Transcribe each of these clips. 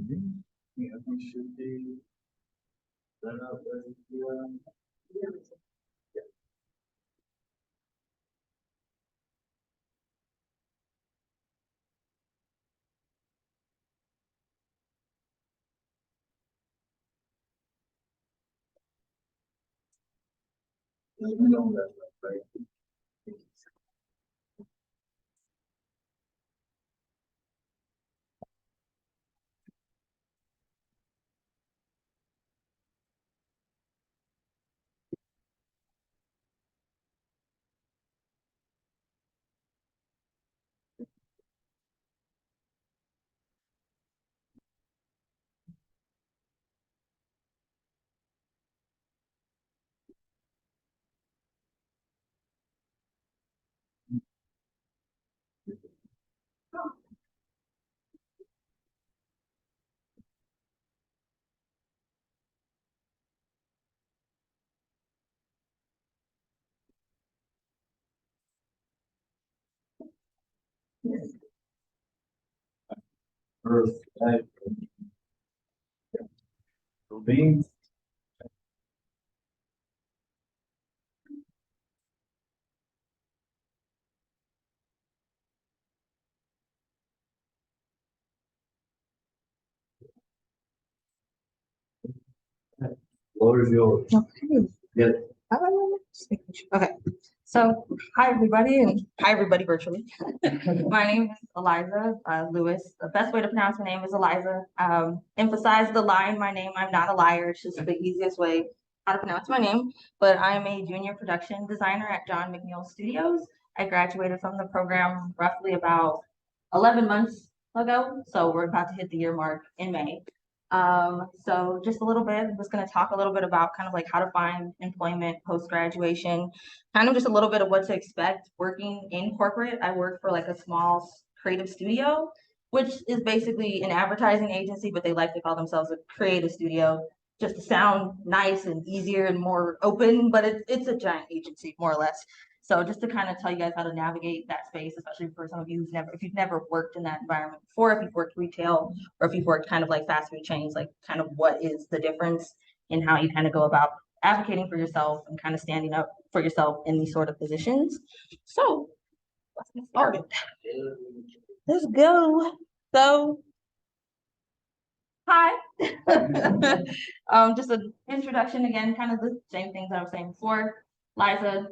Yeah, we should be set up with the, we know that, right? Earth, right? So being floor is yours. Okay. Yes. Okay. So, hi everybody, and hi everybody virtually. My name is Elieza Lewis. The best way to pronounce my name is Elieza. Emphasize the line, my name, I'm not a liar. It's just the easiest way how to pronounce my name. But I am a junior production designer at John McNeil Studios. I graduated from the program roughly about 11 months ago. So we're about to hit the year mark in May. So just a little bit, I'm just going to talk a little bit about kind of like how to find employment post-graduation, kind of just a little bit of what to expect working in corporate. I work for like a small creative studio, which is basically an advertising agency, but they like to call themselves a creative studio just to sound nice and easier and more open, but it's a giant agency more or less. So just to kind of tell you guys how to navigate that space, especially for some of you if you've never worked in that environment before, if you've worked retail or if you've worked kind of like fast food chains, like kind of what is the difference in how you kind of go about advocating for yourself and kind of standing up for yourself in these sort of positions. So let's get started. Let's go. So hi. Just an introduction again, kind of the same things I was saying before. Liza,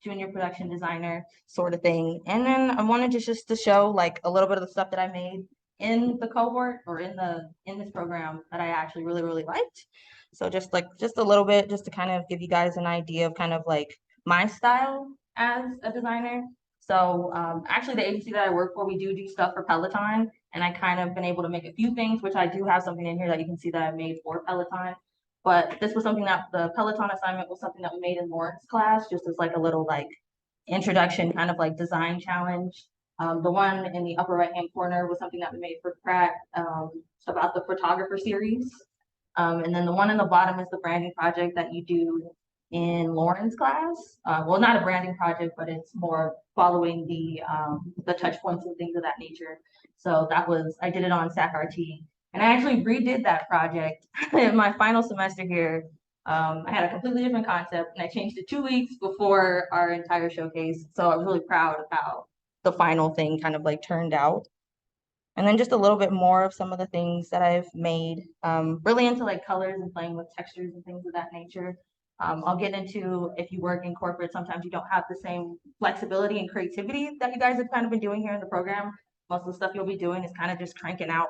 junior production designer sort of thing. And then I wanted just to show like a little bit of the stuff that I made in the cohort or in this program that I actually really liked. So just a little bit just to kind of give you guys an idea of kind of like my style as a designer. So actually the agency that I work for, we do stuff for Peloton, and I kind of been able to make a few things, which I do have something in here that you can see that I made for Peloton. But this was something that the Peloton assignment was something that we made in Lauren's class, just as like a little like introduction kind of like design challenge. The one in the upper right hand corner was something that we made for Pratt about the photographer series. And then the one in the bottom is the branding project that you do in Lauren's class. Well, not a branding project, but it's more following the touch points and things of that nature. So I did it on SAC-RT. And I actually redid that project in my final semester here. I had a completely different concept and I changed it 2 weeks before our entire showcase. So I was really proud of how the final thing kind of like turned out. And then just a little bit more of some of the things that I've made, really into like colors and playing with textures and things of that nature. I'll get into if you work in corporate, sometimes you don't have the same flexibility and creativity that you guys have kind of been doing here in the program. Most of the stuff you'll be doing is kind of just cranking out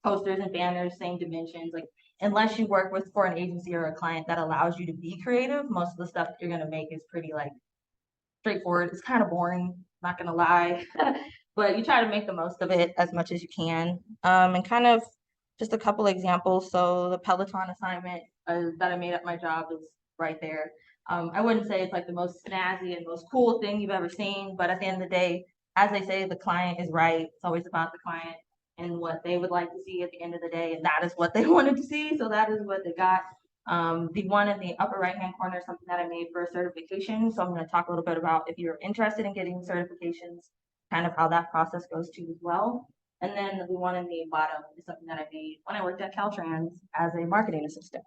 posters and banners, same dimensions. Like unless you work for an agency or a client that allows you to be creative, most of the stuff that you're gonna make is pretty like straightforward. It's kind of boring, not gonna lie. But you try to make the most of it as much as you can. And kind of just a couple examples. So the Peloton assignment that I made at my job is right there. I wouldn't say it's like the most snazzy and most cool thing you've ever seen, but at the end of the day, as they say, the client is right. It's always about the client and what they would like to see at the end of the day, and that is what they wanted to see. So that is what they got. The one in the upper right-hand corner is something that I made for a certification. So I'm going to talk a little bit about if you're interested in getting certifications, kind of how that process goes too as well. And then the one in the bottom is something that I made when I worked at Caltrans as a marketing assistant.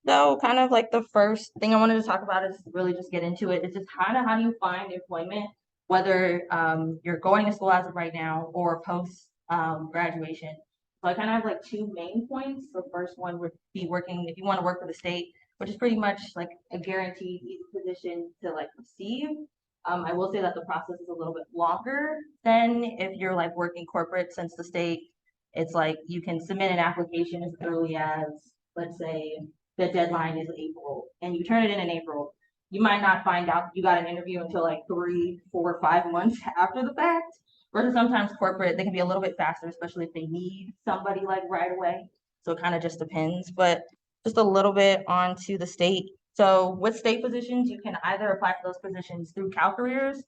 So kind of like the first thing I wanted to talk about is really just get into it. It's just kind of how do you find employment, whether you're going to school as of right now or post graduation. So I kind of have like two main points. The first one would be working if you want to work for the state, which is pretty much like a guaranteed easy position to like receive. I will say that the process is a little bit longer than if you're like working corporate, since the state, it's like you can submit an application as early as, let's say, the deadline is April and you turn it in April, you might not find out you got an interview until like 3, 4, 5 months after the fact. Versus sometimes corporate, they can be a little bit faster, especially if they need somebody like right away. So it kind of just depends. But just a little bit onto the state. So with state positions, you can either apply for those positions through CalCareers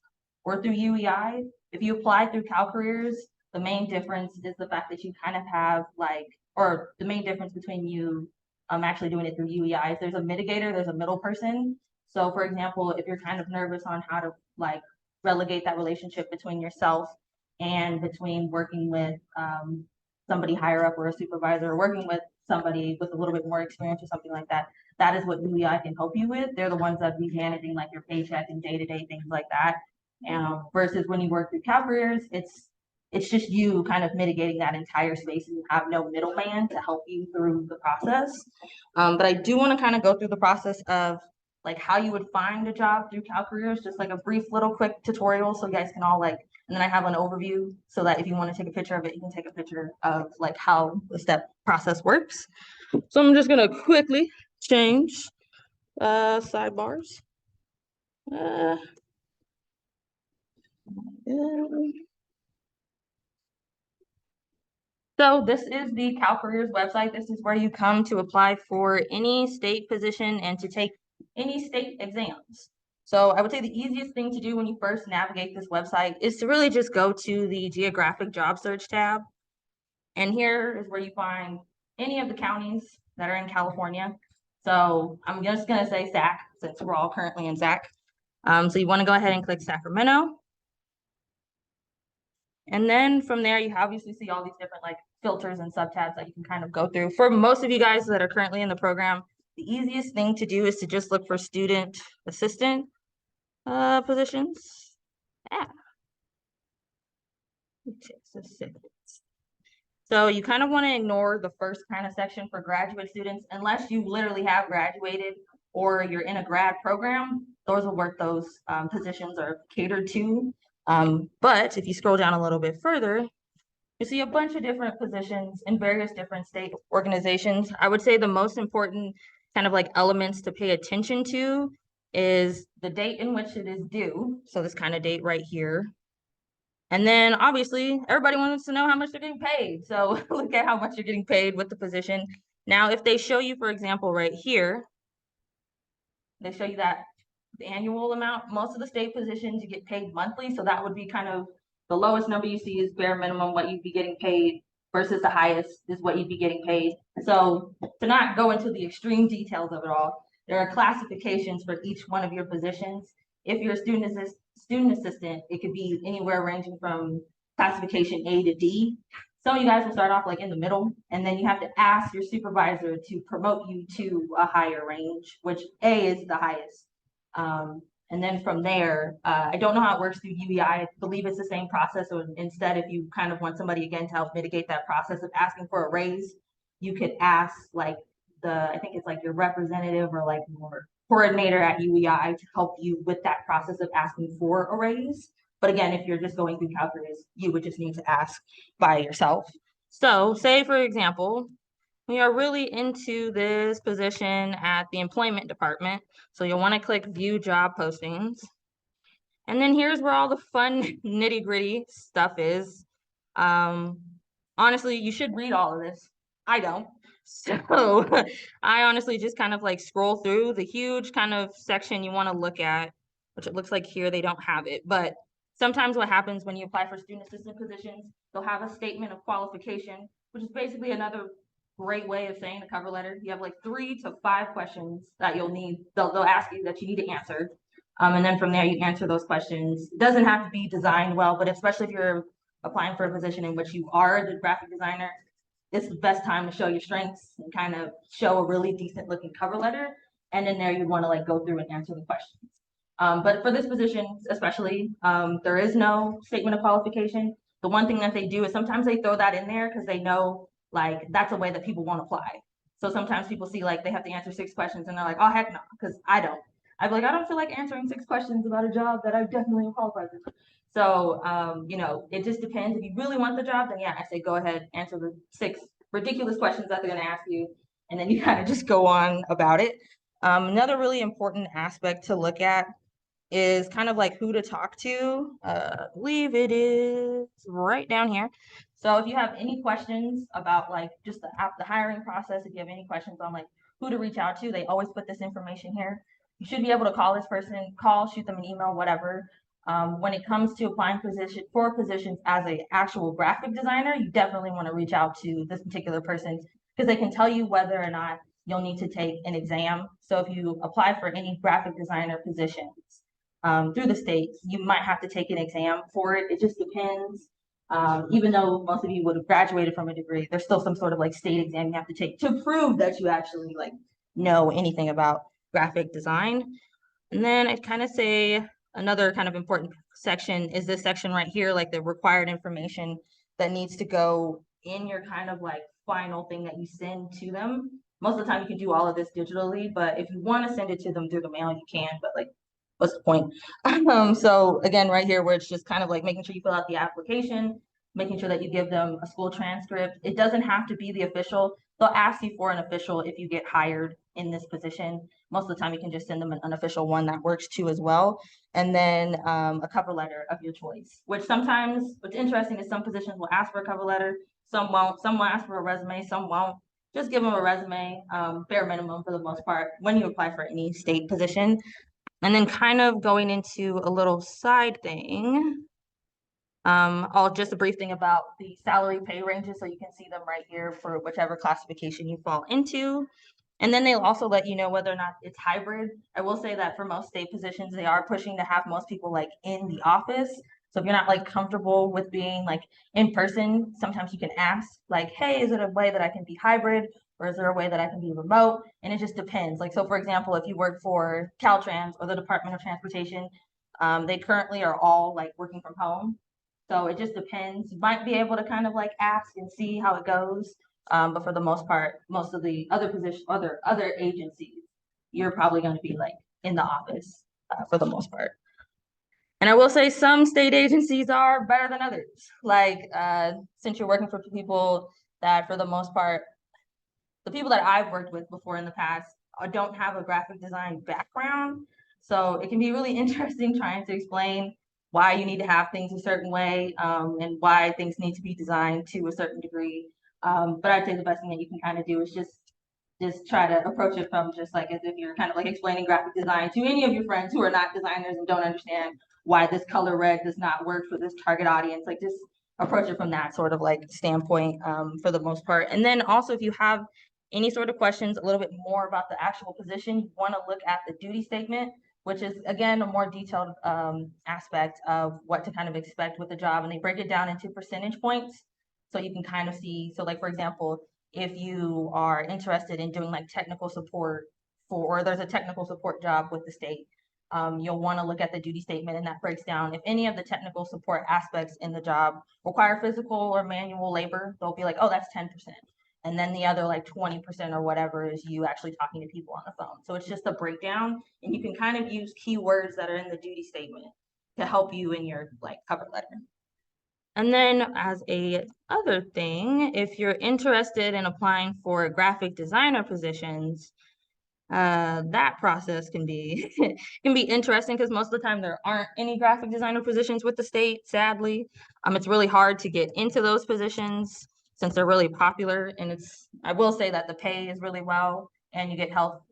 or through UEI. If you apply through CalCareers, the main difference is the fact that you kind of have like, or the main difference between you actually doing it through UEI is there's a mitigator, there's a middle person. So for example, if you're kind of nervous on how to like relegate that relationship between yourself and between working with somebody higher up or a supervisor or working with somebody with a little bit more experience or something like that, that is what UEI can help you with. They're the ones that be managing like your paycheck and day-to-day things like that. Versus when you work through CalCareers, it's just you kind of mitigating that entire space and you have no middleman to help you through the process. But I do want to kind of go through the process of like how you would find a job through CalCareers, just like a brief little quick tutorial so you guys can all like, and then I have an overview so that if you want to take a picture of it, you can take a picture of like how the step process works. So I'm just gonna quickly change sidebars. Uh, So this is the CalCareers website. This is where you come to apply for any state position and to take any state exams. So I would say the easiest thing to do when you first navigate this website is to really just go to the geographic job search tab. And here is where you find any of the counties that are in California. So I'm just gonna say SAC since we're all currently in SAC. So you wanna go ahead and click Sacramento. And then from there, you obviously see all these different like filters and subtabs that you can kind of go through. For most of you guys that are currently in the program, the easiest thing to do is to just look for student assistant positions. Yeah. So you kind of want to ignore the first kind of section for graduate students, unless you literally have graduated or you're in a grad program. Those will work, those positions are catered to. But if you scroll down a little bit further, you see a bunch of different positions in various different state organizations. I would say the most important kind of like elements to pay attention to is the date in which it is due. So this kind of date right here. And then obviously everybody wants to know how much they're getting paid. So look at how much you're getting paid with the position. Now, if they show you, for example, right here, they show you that the annual amount, most of the state positions you get paid monthly. So that would be kind of the lowest number you see is bare minimum what you'd be getting paid versus the highest is what you'd be getting paid. So to not go into the extreme details of it all, there are classifications for each one of your positions. If you're a student assistant, it could be anywhere ranging from classification A to D. Some of you guys will start off like in the middle, and then you have to ask your supervisor to promote you to a higher range, which A is the highest. And then from there, I don't know how it works through UEI. I believe it's the same process. Or instead, if you kind of want somebody again to help mitigate that process of asking for a raise, you could ask like I think it's like your representative or like your coordinator at UEI to help you with that process of asking for a raise. But again, if you're just going through calculus, you would just need to ask by yourself. So say, for example, we are really into this position at the employment department. So you'll want to click view job postings. And then here's where all the fun nitty gritty stuff is. Honestly, you should read all of this. I don't. So I honestly just kind of like scroll through the huge kind of section you want to look at, which it looks like here they don't have it. But sometimes what happens when you apply for student assistant positions, they'll have a statement of qualification, which is basically another great way of saying the cover letter. You have like 3 to 5 questions that you'll need, they'll ask you that you need to answer. And then from there, you answer those questions. It doesn't have to be designed well, but especially if you're applying for a position in which you are the graphic designer, it's the best time to show your strengths and kind of show a really decent looking cover letter. And in there, you want to like go through and answer the questions. But for this position, especially, there is no statement of qualification. The one thing that they do is sometimes they throw that in there because they know like that's a way that people won't apply. So sometimes people see like they have to answer 6 questions and they're like, oh heck no, because I don't. I'd be like, I don't feel like answering 6 questions about a job that I definitely am qualified for. So it just depends. If you really want the job, then yeah, I say go ahead, answer the 6 ridiculous questions that they're gonna ask you, and then you kind of just go on about it. Another really important aspect to look at is kind of like who to talk to. I believe it is right down here. So if you have any questions about like just the hiring process, if you have any questions on like who to reach out to, they always put this information here. You should be able to call this person, shoot them an email, whatever. When it comes to applying for positions as an actual graphic designer, you definitely want to reach out to this particular person because they can tell you whether or not you'll need to take an exam. So if you apply for any graphic designer positions, through the states, you might have to take an exam for it. It just depends. Even though most of you would have graduated from a degree, there's still some sort of like state exam you have to take to prove that you actually like know anything about graphic design. And then I'd kind of say another kind of important section is this section right here, like the required information that needs to go in your kind of like final thing that you send to them. Most of the time you can do all of this digitally, but if you want to send it to them through the mail, you can, but like what's the point? So again, right here, where it's just kind of like making sure you fill out the application, making sure that you give them a school transcript. It doesn't have to be the official. They'll ask you for an official if you get hired in this position. Most of the time, you can just send them an unofficial one that works too as well. And then a cover letter of your choice, which sometimes what's interesting is some positions will ask for a cover letter, some won't. Some will ask for a resume, some won't. Just give them a resume, bare minimum for the most part, when you apply for any state position. And then kind of going into a little side thing, just a brief thing about the salary pay ranges, so you can see them right here for whichever classification you fall into. And then they'll also let you know whether or not it's hybrid. I will say that for most state positions, they are pushing to have most people like in the office. So if you're not like comfortable with being like in person, sometimes you can ask like, hey, is it a way that I can be hybrid? Or is there a way that I can be remote? And it just depends. Like, so for example, if you work for Caltrans or the Department of Transportation, they currently are all like working from home. So it just depends. You might be able to kind of like ask and see how it goes. But for the most part, most of the other agencies, you're probably going to be like in the office for the most part. And I will say some state agencies are better than others. Like since you're working for people that for the most part, the people that I've worked with before in the past don't have a graphic design background. So it can be really interesting trying to explain why you need to have things a certain way and why things need to be designed to a certain degree. But I'd say the best thing that you can kind of do is just try to approach it from just like as if you're kind of like explaining graphic design to any of your friends who are not designers and don't understand why this color red does not work for this target audience. Like just approach it from that sort of like standpoint for the most part. And then also if you have any sort of questions, a little bit more about the actual position, you want to look at the duty statement, which is again a more detailed aspect of what to kind of expect with the job. And they break it down into percentage points. So you can kind of see, so like for example, if you are interested in doing like technical support or there's a technical support job with the state, you'll want to look at the duty statement and that breaks down if any of the technical support aspects in the job require physical or manual labor, they'll be like, oh, that's 10%. And then the other like 20% or whatever is you actually talking to people on the phone. So it's just a breakdown and you can kind of use keywords that are in the duty statement to help you in your like cover letter. And then as a other thing, if you're interested in applying for graphic designer positions, that process can be can be interesting because most of the time there aren't any graphic designer positions with the state, sadly. It's really hard to get into those positions since they're really popular and I will say that the pay is really well and you get health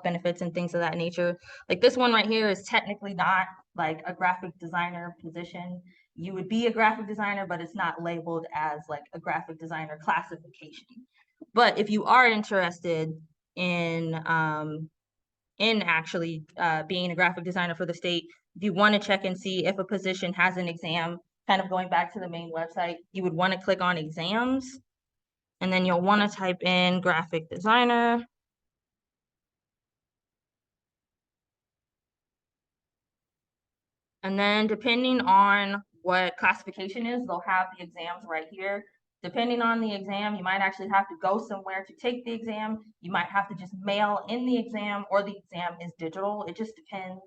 benefits and things of that nature. Like this one right here is technically not like a graphic designer position. You would be a graphic designer, but it's not labeled as like a graphic designer classification. But if you are interested in in actually being a graphic designer for the state, if you want to check and see if a position has an exam, kind of going back to the main website, you would want to click on exams, and then you'll want to type in graphic designer. And then depending on what classification is, they'll have the exams right here. Depending on the exam, you might actually have to go somewhere to take the exam. You might have to just mail in the exam, or the exam is digital. It just depends.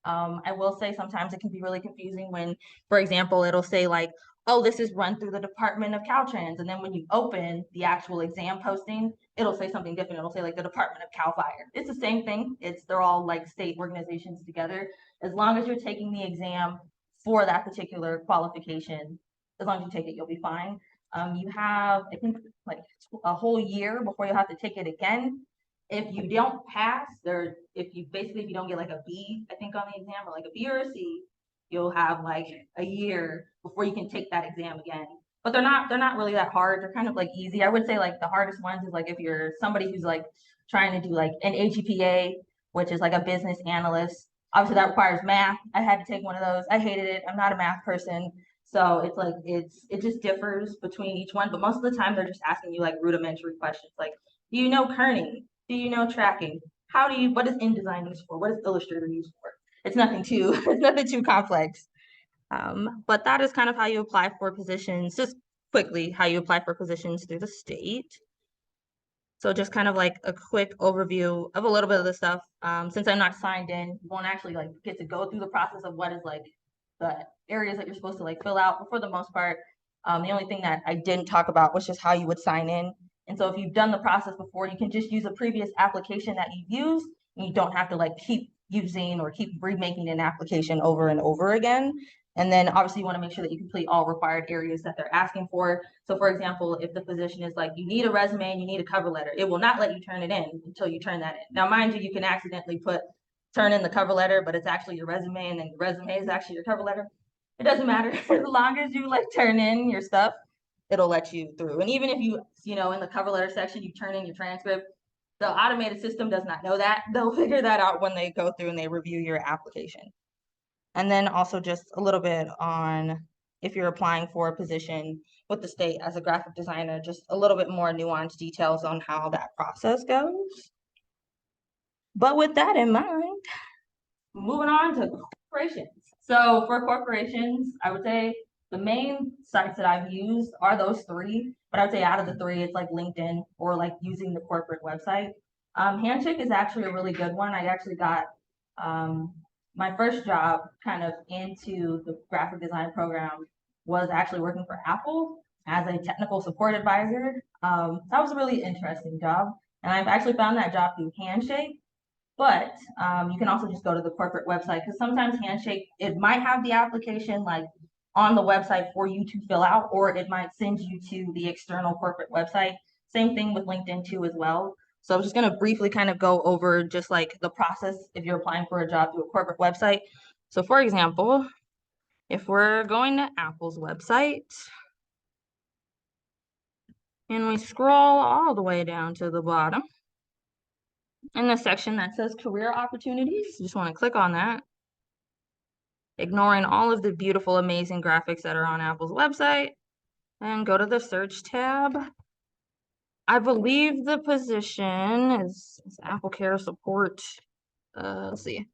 I will say sometimes it can be really confusing when, for example, it'll say like, oh, this is run through the Department of Caltrans. And then when you open the actual exam posting, it'll say something different. It'll say like the Department of Cal Fire. It's the same thing. They're all like state organizations together. As long as you're taking the exam for that particular qualification, as long as you take it, you'll be fine. You have, I think, like a whole year before you'll have to take it again. If you don't pass, or if you don't get like a B, I think on the exam, or like a B or a C, you'll have like a year before you can take that exam again. But they're not really that hard. They're kind of like easy. I would say like the hardest ones is like if you're somebody who's like trying to do like an AGPA, which is like a business analyst. Obviously that requires math. I had to take one of those. I hated it. I'm not a math person. So it's like it just differs between each one. But most of the time they're just asking you like rudimentary questions like, do you know kerning? Do you know tracking? What is InDesign used for? What is Illustrator used for? It's nothing too it's nothing too complex. But that is kind of how you apply for positions, just quickly how you apply for positions through the state. So just kind of like a quick overview of a little bit of the stuff. Since I'm not signed in, you won't actually like get to go through the process of what is like the areas that you're supposed to like fill out. But for the most part, the only thing that I didn't talk about was just how you would sign in. And so if you've done the process before, you can just use a previous application that you've used, and you don't have to like keep using or keep remaking an application over and over again. And then obviously you want to make sure that you complete all required areas that they're asking for. So for example, if the position is like, you need a resume and you need a cover letter, it will not let you turn it in until you turn that in. Now, mind you, you can accidentally turn in the cover letter, but it's actually your resume, and then your resume is actually your cover letter. It doesn't matter. As long as you like turn in your stuff, it'll let you through. And even if in the cover letter section, you turn in your transcript, the automated system does not know that. They'll figure that out when they go through and they review your application. And then also just a little bit on if you're applying for a position with the state as a graphic designer, just a little bit more nuanced details on how that process goes. But with that in mind, moving on to corporations. So for corporations, I would say the main sites that I've used are those three. But I would say out of the three, it's like LinkedIn or like using the corporate website. Handshake is actually a really good one. I actually got my first job kind of into the graphic design program was actually working for Apple as a technical support advisor. That was a really interesting job. And I've actually found that job through Handshake. But you can also just go to the corporate website, because sometimes Handshake, it might have the application like on the website for you to fill out, or it might send you to the external corporate website. Same thing with LinkedIn too as well. So I'm just going to briefly kind of go over just like the process if you're applying for a job through a corporate website. So for example, if we're going to Apple's website and we scroll all the way down to the bottom, in the section that says career opportunities, you just want to click on that, ignoring all of the beautiful, amazing graphics that are on Apple's website, and go to the search tab. I believe the position is Apple Care Support. Let's see.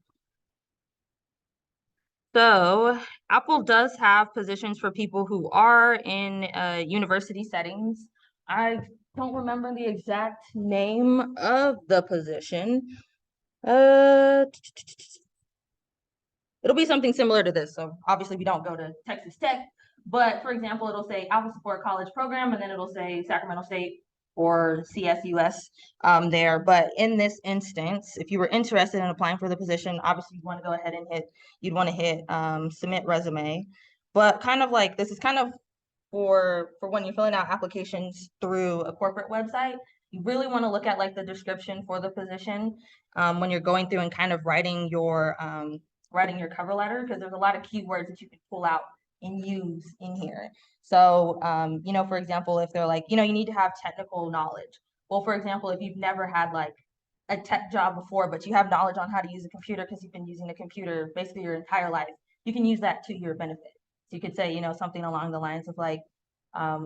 So Apple does have positions for people who are in university settings. I don't remember the exact name of the position. It'll be something similar to this. So obviously we don't go to Texas Tech, but for example, it'll say Apple Support College Program, and then it'll say Sacramento State or CSUS there. But in this instance, if you were interested in applying for the position, obviously you'd want to go ahead and you'd want to hit submit resume. But kind of like this is kind of for when you're filling out applications through a corporate website, you really want to look at like the description for the position when you're going through and kind of writing your cover letter, because there's a lot of keywords that you can pull out and use in here. So, for example, if they're like, you need to have technical knowledge. Well, for example, if you've never had like a tech job before, but you have knowledge on how to use a computer because you've been using a computer basically your entire life, you can use that to your benefit. So you could say, something along the lines of like,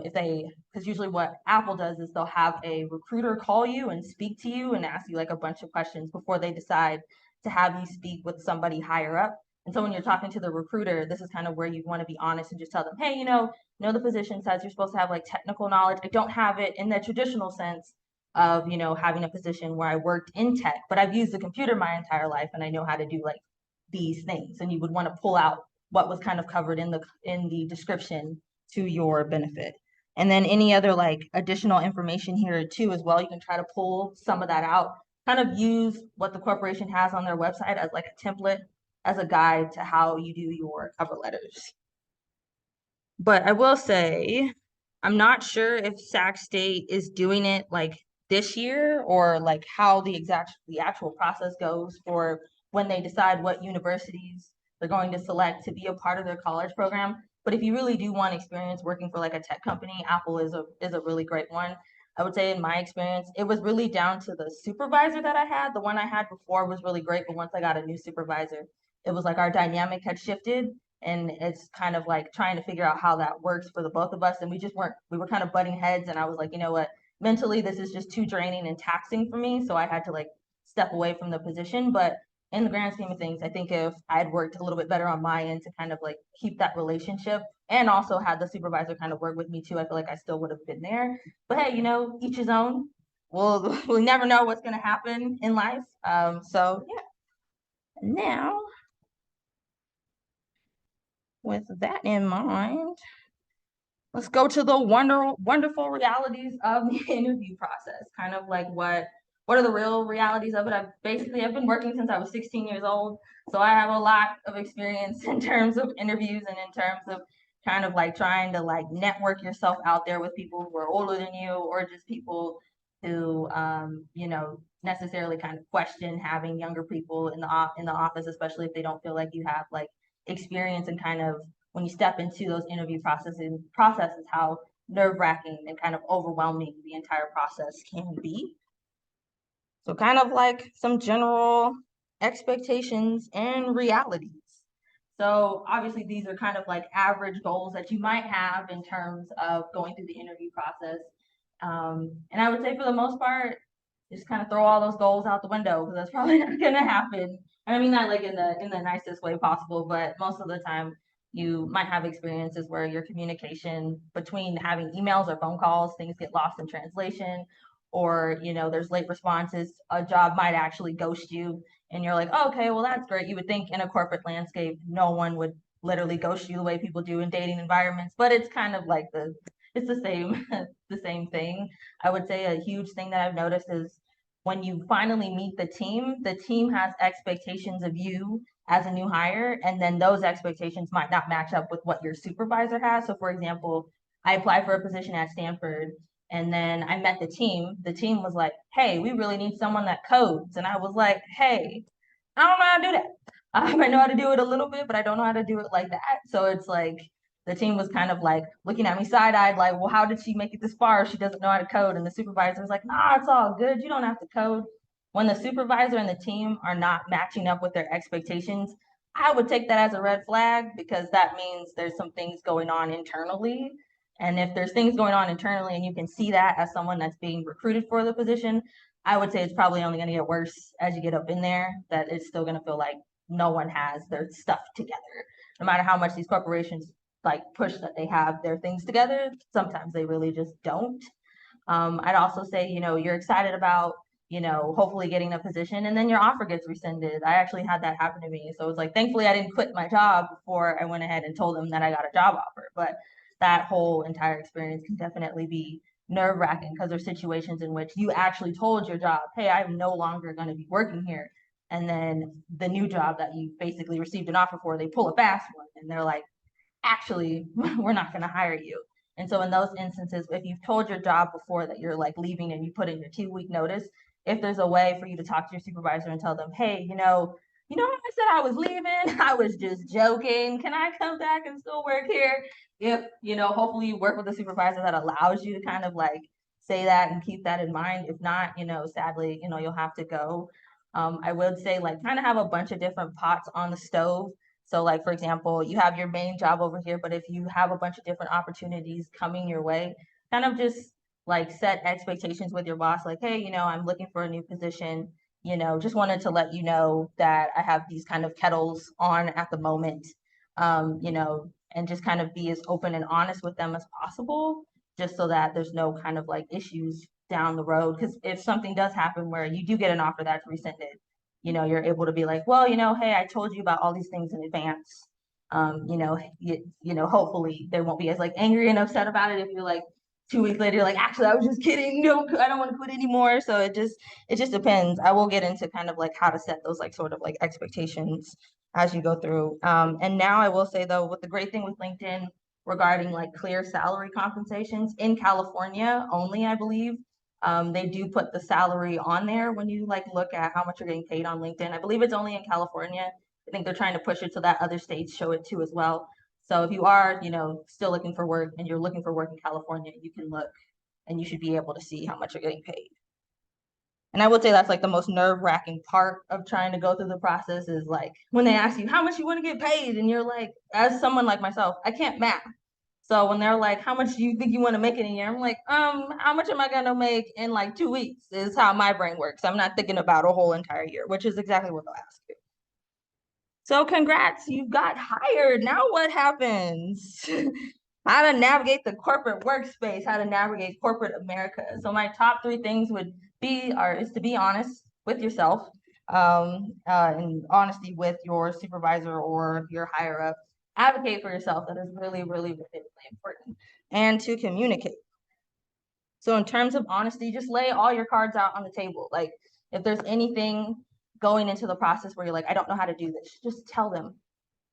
if they, because usually what Apple does is they'll have a recruiter call you and speak to you and ask you like a bunch of questions before they decide to have you speak with somebody higher up. And so when you're talking to the recruiter, this is kind of where you want to be honest and just tell them, hey, the position says you're supposed to have like technical knowledge. I don't have it in the traditional sense of, having a position where I worked in tech, but I've used the computer my entire life and I know how to do like these things. And you would want to pull out what was kind of covered in the description to your benefit. And then any other like additional information here too as well, you can try to pull some of that out, kind of use what the corporation has on their website as like a template, as a guide to how you do your cover letters. But I will say, I'm not sure if Sac State is doing it like this year or like how the actual process goes for when they decide what universities they're going to select to be a part of their college program. But if you really do want experience working for like a tech company, Apple is a really great one. I would say in my experience, it was really down to the supervisor that I had. The one I had before was really great, but once I got a new supervisor, it was like our dynamic had shifted and it's kind of like trying to figure out how that works for the both of us. And we were kind of butting heads. And I was like, you know what, mentally, this is just too draining and taxing for me. So I had to like step away from the position. But in the grand scheme of things, I think if I'd worked a little bit better on my end to kind of like keep that relationship and also had the supervisor kind of work with me too, I feel like I still would have been there. But hey, each his own. We'll never know what's going to happen in life. So yeah. Now, with that in mind, let's go to the wonderful realities of the interview process. Kind of like what are the real realities of it? I've been working since I was 16 years old, so I have a lot of experience in terms of interviews and in terms of kind of like trying to like network yourself out there with people who are older than you or just people who necessarily kind of question having younger people in the office, especially if they don't feel like you have like experience and kind of when you step into those interview processes, how nerve-wracking and kind of overwhelming the entire process can be. So kind of like some general expectations and realities. So obviously these are kind of like average goals that you might have in terms of going through the interview process. And I would say for the most part, just kind of throw all those goals out the window because that's probably not going to happen. And I mean that like in the nicest way possible, but most of the time you might have experiences where your communication between having emails or phone calls, things get lost in translation, or there's late responses. A job might actually ghost you, and you're like, oh, okay, well that's great. You would think in a corporate landscape, no one would literally ghost you the way people do in dating environments, but it's kind of like it's the same the same thing. I would say a huge thing that I've noticed is when you finally meet the team has expectations of you as a new hire, and then those expectations might not match up with what your supervisor has. So for example, I applied for a position at Stanford and then I met the team. The team was like, hey, we really need someone that codes. And I was like, hey, I don't know how to do that. I know how to do it a little bit, but I don't know how to do it like that. So it's like the team was kind of like looking at me side-eyed, like, well, how did she make it this far? She doesn't know how to code. And the supervisor was like, nah, it's all good. You don't have to code. When the supervisor and the team are not matching up with their expectations, I would take that as a red flag because that means there's some things going on internally. And if there's things going on internally and you can see that as someone that's being recruited for the position, I would say it's probably only going to get worse as you get up in there, that it's still going to feel like no one has their stuff together. No matter how much these corporations like push that they have their things together, sometimes they really just don't. I'd also say, you're excited about, hopefully getting a position and then your offer gets rescinded. I actually had that happen to me. So it's like, thankfully I didn't quit my job before I went ahead and told them that I got a job offer. But that whole entire experience can definitely be nerve wracking because there's situations in which you actually told your job, hey, I'm no longer going to be working here. And then the new job that you basically received an offer for, they pull a fast one and they're like, actually, we're not going to hire you. And so in those instances, if you've told your job before that you're like leaving and you put in your 2-week notice, if there's a way for you to talk to your supervisor and tell them, hey, I said I was leaving, I was just joking. Can I come back and still work here? If, hopefully you work with a supervisor that allows you to kind of like say that and keep that in mind. If not, sadly, you'll have to go. I would say like kind of have a bunch of different pots on the stove. So like, for example, you have your main job over here, but if you have a bunch of different opportunities coming your way, kind of just like set expectations with your boss, like, hey, I'm looking for a new position, just wanted to let you know that I have these kind of kettles on at the moment, and just kind of be as open and honest with them as possible, just so that there's no kind of like issues down the road. Because if something does happen where you do get an offer that's rescinded, you're able to be like, well, hey, I told you about all these things in advance. Hopefully they won't be as like angry and upset about it if you're like 2 weeks later, you're like, actually, I was just kidding. No, I don't want to quit anymore. So it just depends. I will get into kind of like how to set those like sort of like expectations as you go through. And now I will say though, what the great thing with LinkedIn regarding like clear salary compensations in California only, I believe, they do put the salary on there when you like look at how much you're getting paid on LinkedIn. I believe it's only in California. I think they're trying to push it so that other states show it too as well. So if you are, still looking for work and you're looking for work in California, you can look and you should be able to see how much you're getting paid. And I would say that's like the most nerve-wracking part of trying to go through the process is like when they ask you how much you want to get paid, and you're like, as someone like myself, I can't math. So when they're like, how much do you think you want to make in a year? I'm like, how much am I gonna make in like 2 weeks is how my brain works. I'm not thinking about a whole entire year, which is exactly what they'll ask you. So congrats, you got hired. Now what happens? How to navigate the corporate workspace, how to navigate corporate America. So my top 3 things is to be honest with yourself, and honesty with your supervisor or your higher up. Advocate for yourself. That is really, really, really, really important. And to communicate. So in terms of honesty, just lay all your cards out on the table. Like if there's anything going into the process where you're like, I don't know how to do this, just tell them.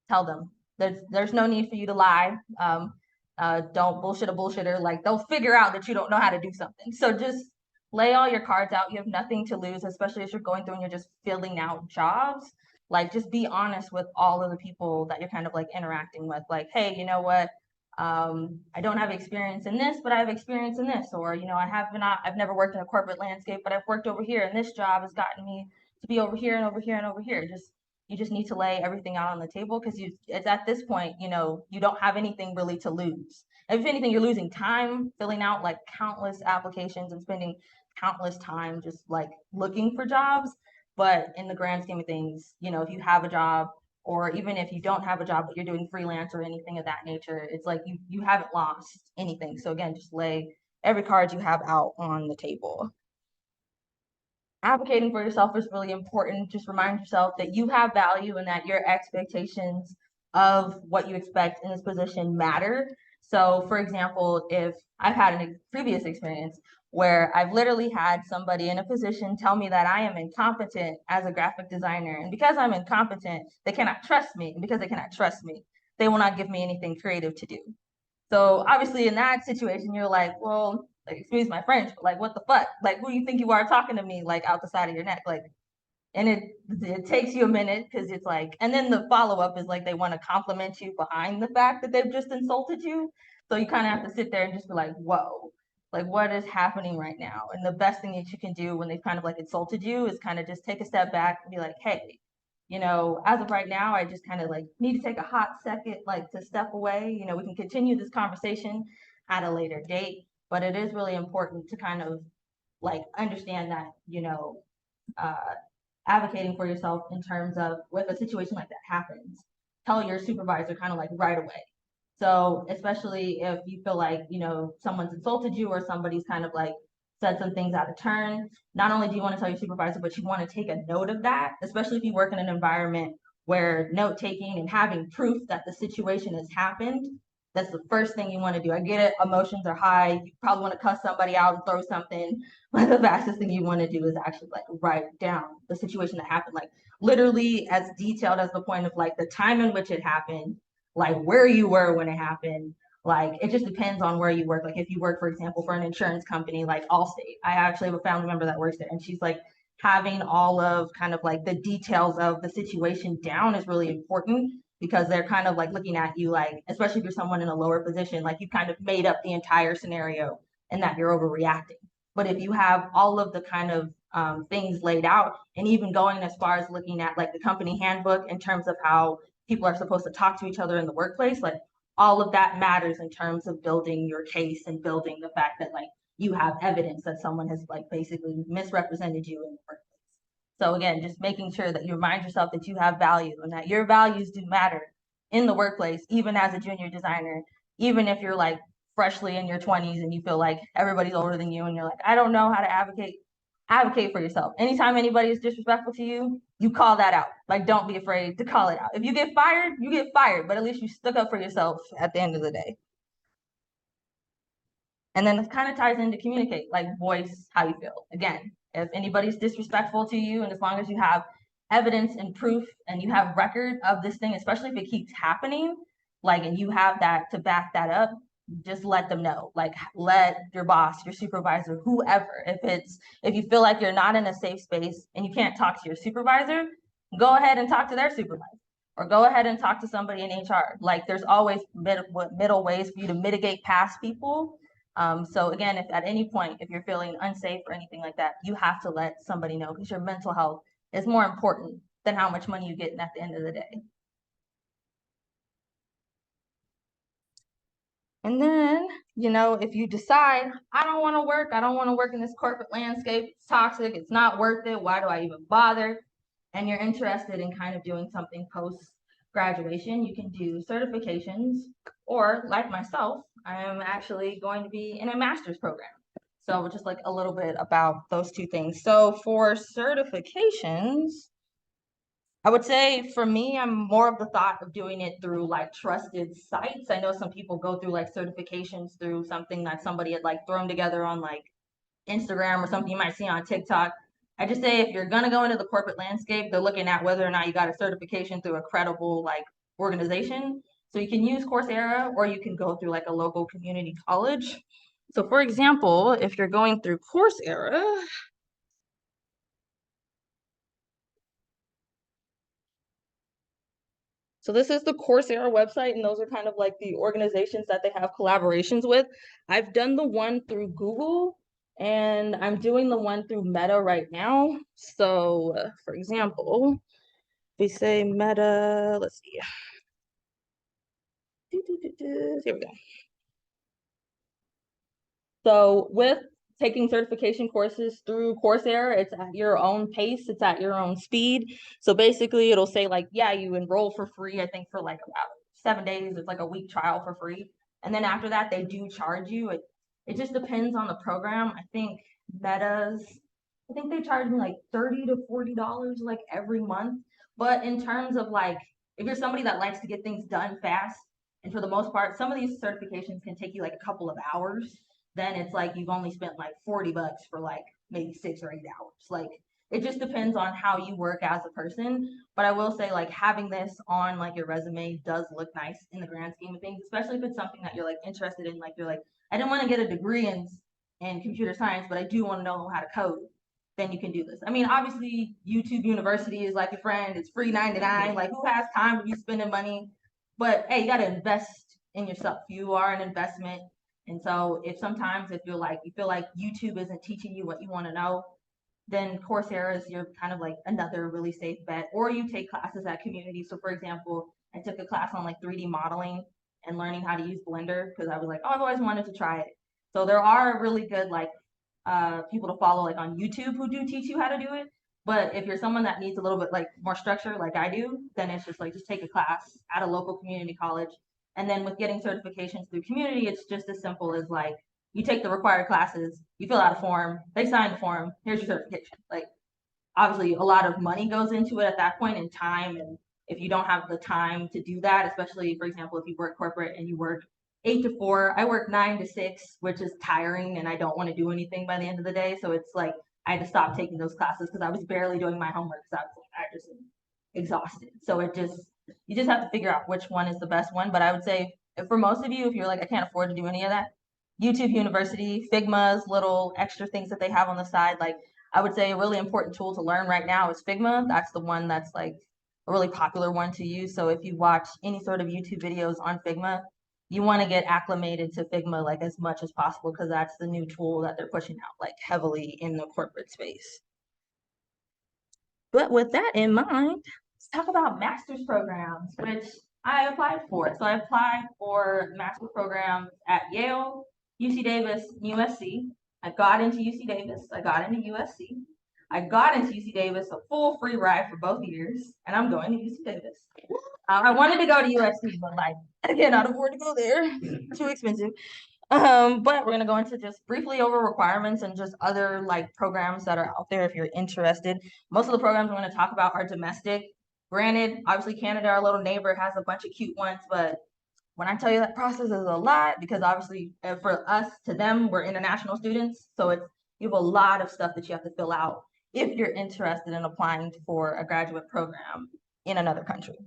Tell them. There's no need for you to lie. Don't bullshit a bullshitter. Like they'll figure out that you don't know how to do something. So just lay all your cards out. You have nothing to lose, especially as you're going through and you're just filling out jobs. Like just be honest with all of the people that you're kind of like interacting with. Like, hey, you know what? I don't have experience in this, but I have experience in this. Or, I've never worked in a corporate landscape, but I've worked over here, and this job has gotten me to be over here and over here and over here. You just need to lay everything out on the table because it's at this point, you don't have anything really to lose. If anything, you're losing time filling out like countless applications and spending countless time just like looking for jobs. But in the grand scheme of things, if you have a job, or even if you don't have a job, but you're doing freelance or anything of that nature, it's like you haven't lost anything. So again, just lay every card you have out on the table. Advocating for yourself is really important. Just remind yourself that you have value and that your expectations of what you expect in this position matter. So, for example, if I've had a previous experience where I've literally had somebody in a position tell me that I am incompetent as a graphic designer, and because I'm incompetent, they cannot trust me. And because they cannot trust me, they will not give me anything creative to do. So obviously in that situation, you're like, well, like, excuse my French, but like, what the fuck? Like, who you think you are talking to me, like out the side of your neck? Like, and it takes you a minute because it's like, and then the follow up is like they want to compliment you behind the fact that they've just insulted you. So you kind of have to sit there and just be like, whoa, like what is happening right now? And the best thing that you can do when they've kind of like insulted you is kind of just take a step back and be like, hey, as of right now, I just kind of like need to take a hot second, like to step away. We can continue this conversation at a later date, but it is really important to kind of like understand that, uh, advocating for yourself in terms of with a situation like that happens, tell your supervisor kind of like right away. So especially if you feel like, someone's insulted you or somebody's kind of like said some things out of turn, not only do you want to tell your supervisor, but you want to take a note of that, especially if you work in an environment where note taking and having proof that the situation has happened, that's the first thing you want to do. I get it, emotions are high. You probably want to cuss somebody out and throw something, but the fastest thing you want to do is actually like write down the situation that happened, like literally as detailed as the point of like the time in which it happened, like where you were when it happened. Like it just depends on where you work. Like if you work, for example, for an insurance company like Allstate, I actually have a family member that works there, and she's like having all of kind of like the details of the situation down is really important because they're kind of like looking at you like, especially if you're someone in a lower position, like you kind of made up the entire scenario and that you're overreacting. But if you have all of the kind of things laid out, and even going as far as looking at like the company handbook in terms of how people are supposed to talk to each other in the workplace, like all of that matters in terms of building your case and building the fact that like you have evidence that someone has like basically misrepresented you in the workplace. So again, just making sure that you remind yourself that you have value and that your values do matter in the workplace, even as a junior designer, even if you're like freshly in your 20s and you feel like everybody's older than you and you're like, I don't know how to advocate for yourself. Anytime anybody is disrespectful to you, you call that out. Like, don't be afraid to call it out. If you get fired, you get fired, but at least you stuck up for yourself at the end of the day. And then it kind of ties into communicate, like voice how you feel. Again, if anybody's disrespectful to you, and as long as you have evidence and proof and you have record of this thing, especially if it keeps happening, like, and you have that to back that up, just let them know. Like, let your boss, your supervisor, whoever, if you feel like you're not in a safe space and you can't talk to your supervisor, go ahead and talk to their supervisor. Or go ahead and talk to somebody in HR. Like, there's always middle ways for you to mitigate past people. So again, if at any point, if you're feeling unsafe or anything like that, you have to let somebody know, because your mental health is more important than how much money you get at the end of the day. And then, if you decide, I don't want to work in this corporate landscape, it's toxic, it's not worth it, why do I even bother? And you're interested in kind of doing something post graduation, you can do certifications, or like myself, I am actually going to be in a master's program. So just like a little bit about those two things. So for certifications, I would say for me, I'm more of the thought of doing it through like trusted sites. I know some people go through like certifications through something that somebody had like thrown together on like Instagram or something you might see on TikTok. I just say if you're gonna go into the corporate landscape, they're looking at whether or not you got a certification through a credible like organization. So you can use Coursera, or you can go through like a local community college. So for example, if you're going through Coursera, so this is the Coursera website, and those are kind of like the organizations that they have collaborations with. I've done the one through Google, and I'm doing the one through Meta right now. So, for example, we say Meta, let's see. Here we go. So with taking certification courses through Coursera, it's at your own pace, it's at your own speed. So basically it'll say like, yeah, you enroll for free, I think for like about 7 days, it's like a week trial for free. And then after that, they do charge you. It just depends on the program. I think they charge me like $30 to $40 like every month. But in terms of like, if you're somebody that likes to get things done fast, and for the most part, some of these certifications can take you like a couple of hours, then it's like you've only spent like $40 for like maybe 6 or 8 hours. Like, it just depends on how you work as a person. But I will say, like, having this on like your resume does look nice in the grand scheme of things, especially if it's something that you're like interested in. Like, you're like, I didn't want to get a degree in computer science, but I do want to know how to code. Then you can do this. I mean, obviously, YouTube University is like your friend. It's free 99. Like, who has time to be spending money? But hey, you got to invest in yourself. You are an investment. And so if you feel like YouTube isn't teaching you what you want to know, then Coursera is your kind of like another really safe bet. Or you take classes at community. So for example, I took a class on like 3D modeling and learning how to use Blender, because I was like, oh, I've always wanted to try it. So there are really good like people to follow like on YouTube who do teach you how to do it. But if you're someone that needs a little bit like more structure like I do, then it's just like just take a class at a local community college. And then with getting certifications through community, it's just as simple as like you take the required classes, you fill out a form, they sign the form, here's your certification. Like, obviously a lot of money goes into it at that point in time. And if you don't have the time to do that, especially for example, if you work corporate and you work 8 to 4, I work 9 to 6, which is tiring and I don't want to do anything by the end of the day. So it's like I had to stop taking those classes because I was barely doing my homework, because I just exhausted. So you just have to figure out which one is the best one. But I would say for most of you, if you're like, I can't afford to do any of that, YouTube University, Figma's little extra things that they have on the side, like I would say a really important tool to learn right now is Figma. That's the one that's like a really popular one to use. So if you watch any sort of YouTube videos on Figma, you want to get acclimated to Figma like as much as possible because that's the new tool that they're pushing out like heavily in the corporate space. But with that in mind, let's talk about master's programs, which I applied for. So I applied for master's programs at Yale, UC Davis, USC. I got into UC Davis. I got into USC. I got into UC Davis a full free ride for both years, and I'm going to UC Davis. I wanted to go to USC, but like I cannot afford to go there. Too expensive. But we're gonna go into just briefly over requirements and just other like programs that are out there if you're interested. Most of the programs we're gonna talk about are domestic. Granted, obviously Canada, our little neighbor, has a bunch of cute ones, but when I tell you that process is a lot, because obviously for us to them, we're international students, so it's you have a lot of stuff that you have to fill out if you're interested in applying for a graduate program in another country.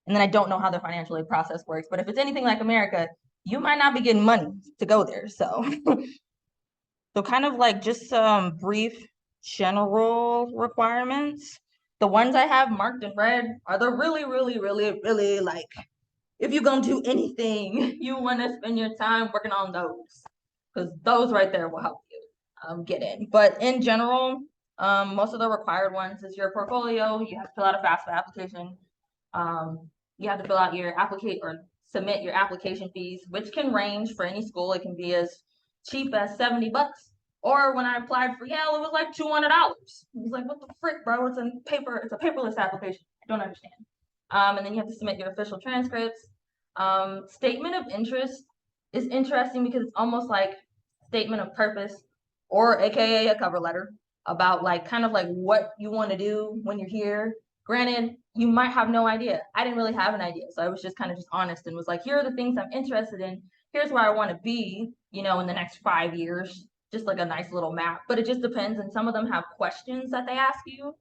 And then I don't know how the financial aid process works, but if it's anything like America, you might not be getting money to go there. So, so kind of like just some brief general requirements. The ones I have marked in red are the really, really, really, really like, if you're gonna do anything, you want to spend your time working on those, because those right there will help you get in. But in general, most of the required ones is your portfolio. You have to fill out a FAFSA application. You have to fill out your applicate or submit your application fees, which can range for any school. It can be as cheap as $70. Or when I applied for Yale, it was like $200. It was like, what the frick, bro? It's a paperless application. I don't understand. And then you have to submit your official transcripts. Statement of interest is interesting because it's almost like statement of purpose, or AKA a cover letter about like kind of like what you want to do when you're here. Granted, you might have no idea. I didn't really have an idea. So I was just kind of just honest and was like, here are the things I'm interested in. Here's where I want to be, in the next 5 years. Just like a nice little map. But it just depends. And some of them have questions that they ask you.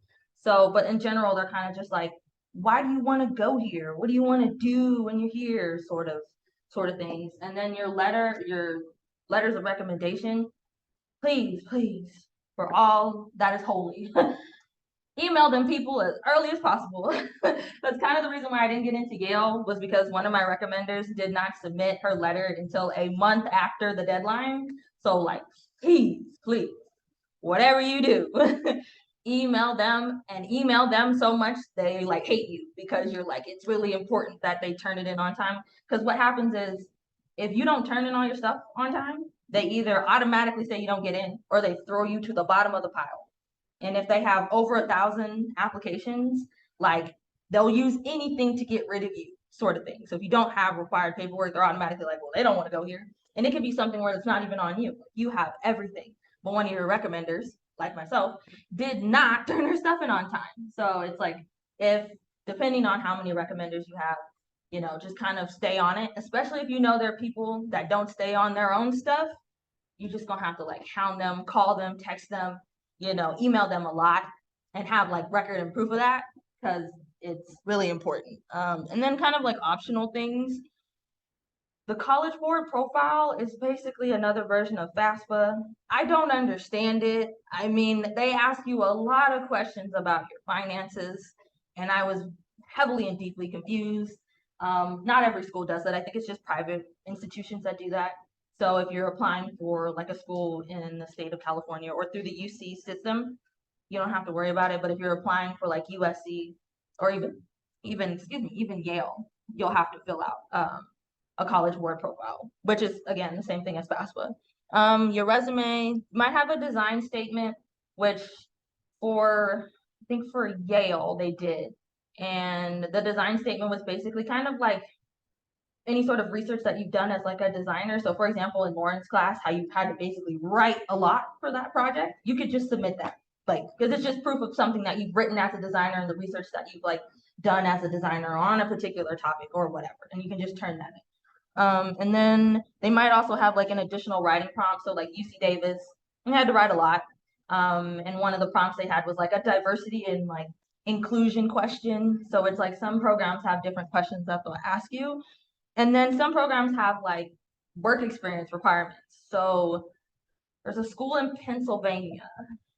So, but in general, they're kind of just like, why do you want to go here? What do you want to do when you're here? Sort of things. And then your letters of recommendation, please, for all that is holy. Email them people as early as possible. That's kind of the reason why I didn't get into Yale, was because one of my recommenders did not submit her letter until a month after the deadline. So like, please, whatever you do, email them so much they like hate you, because you're like, it's really important that they turn it in on time. Because what happens is, if you don't turn in all your stuff on time, they either automatically say you don't get in, or they throw you to the bottom of the pile. And if they have over 1,000 applications, like they'll use anything to get rid of you, sort of thing. So if you don't have required paperwork, they're automatically like, well, they don't want to go here. And it could be something where it's not even on you. You have everything. But one of your recommenders, like myself, did not turn her stuff in on time. So it's like, depending on how many recommenders you have, just kind of stay on it, especially if there are people that don't stay on their own stuff. You're just gonna have to like hound them, call them, text them, email them a lot, and have like record and proof of that, because it's really important. And then kind of like optional things. The College Board profile is basically another version of FAFSA. I don't understand it. I mean, they ask you a lot of questions about your finances, and I was heavily and deeply confused. Not every school does that. I think it's just private institutions that do that. So if you're applying for like a school in the state of California or through the UC system, you don't have to worry about it. But if you're applying for like USC or even Yale, you'll have to fill out a College Board profile, which is again the same thing as FAFSA. Your resume might have a design statement, which I think for Yale they did. And the design statement was basically kind of like any sort of research that you've done as like a designer. So for example, in Lauren's class, how you had to basically write a lot for that project, you could just submit that. Like, because it's just proof of something that you've written as a designer and the research that you've like done as a designer on a particular topic or whatever. And you can just turn that in. And then they might also have like an additional writing prompt. So like UC Davis, you had to write a lot. And one of the prompts they had was like a diversity and like inclusion question. So it's like some programs have different questions that they'll ask you. And then some programs have like work experience requirements. So there's a school in Pennsylvania,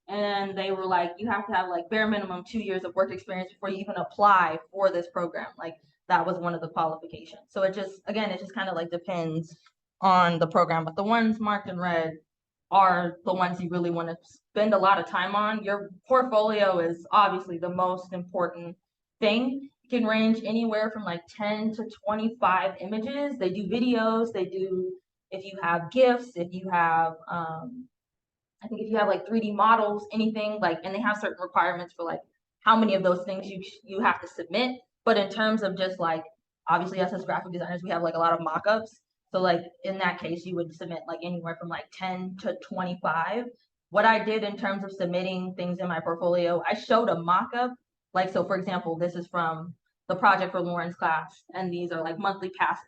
and they were like, you have to have like bare minimum 2 years of work experience before you even apply for this program. Like that was one of the qualifications. So it just, again, it just kind of like depends on the program, but the ones marked in red are the ones you really want to spend a lot of time on. Your portfolio is obviously the most important thing. It can range anywhere from like 10 to 25 images. They do videos, they do, if you have GIFs, if you have, I think if you have like 3D models, anything like, and they have certain requirements for like how many of those things you have to submit. But in terms of just like, obviously us as graphic designers, we have like a lot of mock-ups. So like in that case, you would submit like anywhere from like 10 to 25. What I did in terms of submitting things in my portfolio, I showed a mock-up. Like, so for example, this is from the project for Lauren's class, and these are like monthly passes.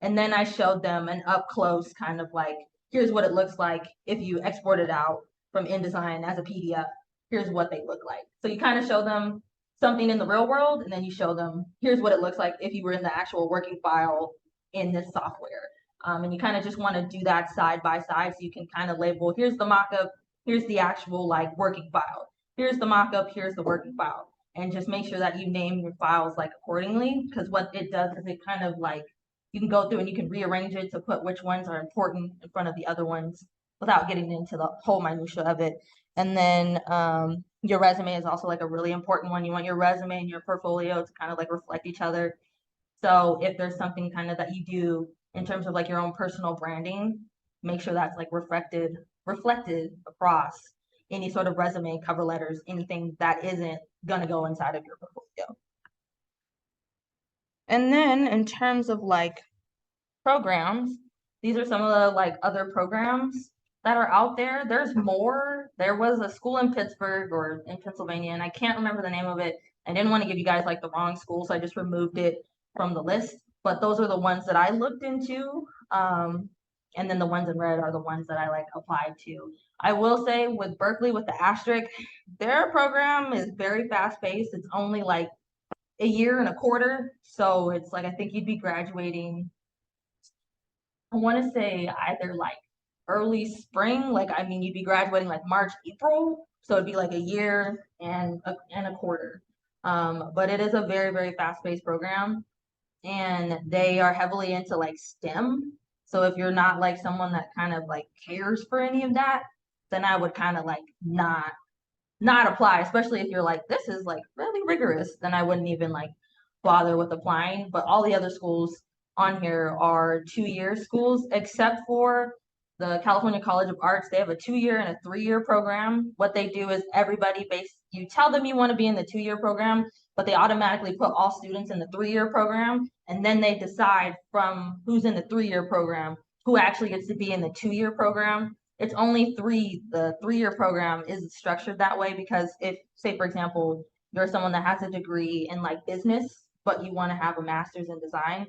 And then I showed them an up close kind of like, here's what it looks like if you export it out from InDesign as a PDF. Here's what they look like. So you kind of show them something in the real world, and then you show them, here's what it looks like if you were in the actual working file in this software. And you kind of just want to do that side by side so you can kind of label, here's the mockup, here's the actual like working file. Here's the mockup, here's the working file. And just make sure that you name your files like accordingly, because what it does is it kind of like, you can go through and you can rearrange it to put which ones are important in front of the other ones without getting into the whole minutia of it. And then your resume is also like a really important one. You want your resume and your portfolio to kind of like reflect each other. So if there's something kind of that you do in terms of like your own personal branding, make sure that's like reflected across any sort of resume, cover letters, anything that isn't gonna go inside of your portfolio. And then in terms of like programs, these are some of the like other programs that are out there. There's more. There was a school in Pittsburgh or in Pennsylvania, and I can't remember the name of it. I didn't want to give you guys like the wrong school, so I just removed it from the list. But those are the ones that I looked into. And then the ones in red are the ones that I like applied to. I will say with Berkeley, with the asterisk, their program is very fast paced. It's only like a year and a quarter. So it's like, I think you'd be graduating, I want to say either like early spring, like, I mean, you'd be graduating like March, April. So it'd be like a year and a quarter. But it is a very, very fast-paced program, and they are heavily into like STEM. So if you're not like someone that kind of like cares for any of that, then I would kind of like not apply, especially if you're like, this is like really rigorous, then I wouldn't even like bother with applying. But all the other schools on here are 2-year schools, except for the California College of Arts. They have a 2-year and a 3-year program. What they do is you tell them you want to be in the 2-year program, but they automatically put all students in the 3-year program. And then they decide from who's in the 3-year program, who actually gets to be in the 2-year program. It's only the 3-year program is structured that way because if, say, for example, you're someone that has a degree in like business, but you want to have a master's in design,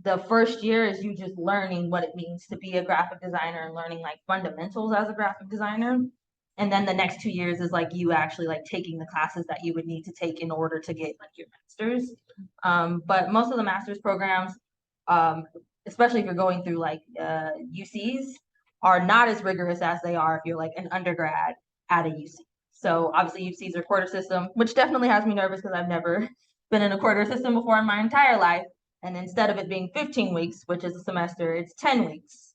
the first year is you just learning what it means to be a graphic designer and learning like fundamentals as a graphic designer. And then the next 2 years is like you actually like taking the classes that you would need to take in order to get like your master's. But most of the master's programs, especially if you're going through like UCs, are not as rigorous as they are if you're like an undergrad at a UC. So obviously UCs are quarter system, which definitely has me nervous because I've never been in a quarter system before in my entire life. And instead of it being 15 weeks, which is a semester, it's 10 weeks.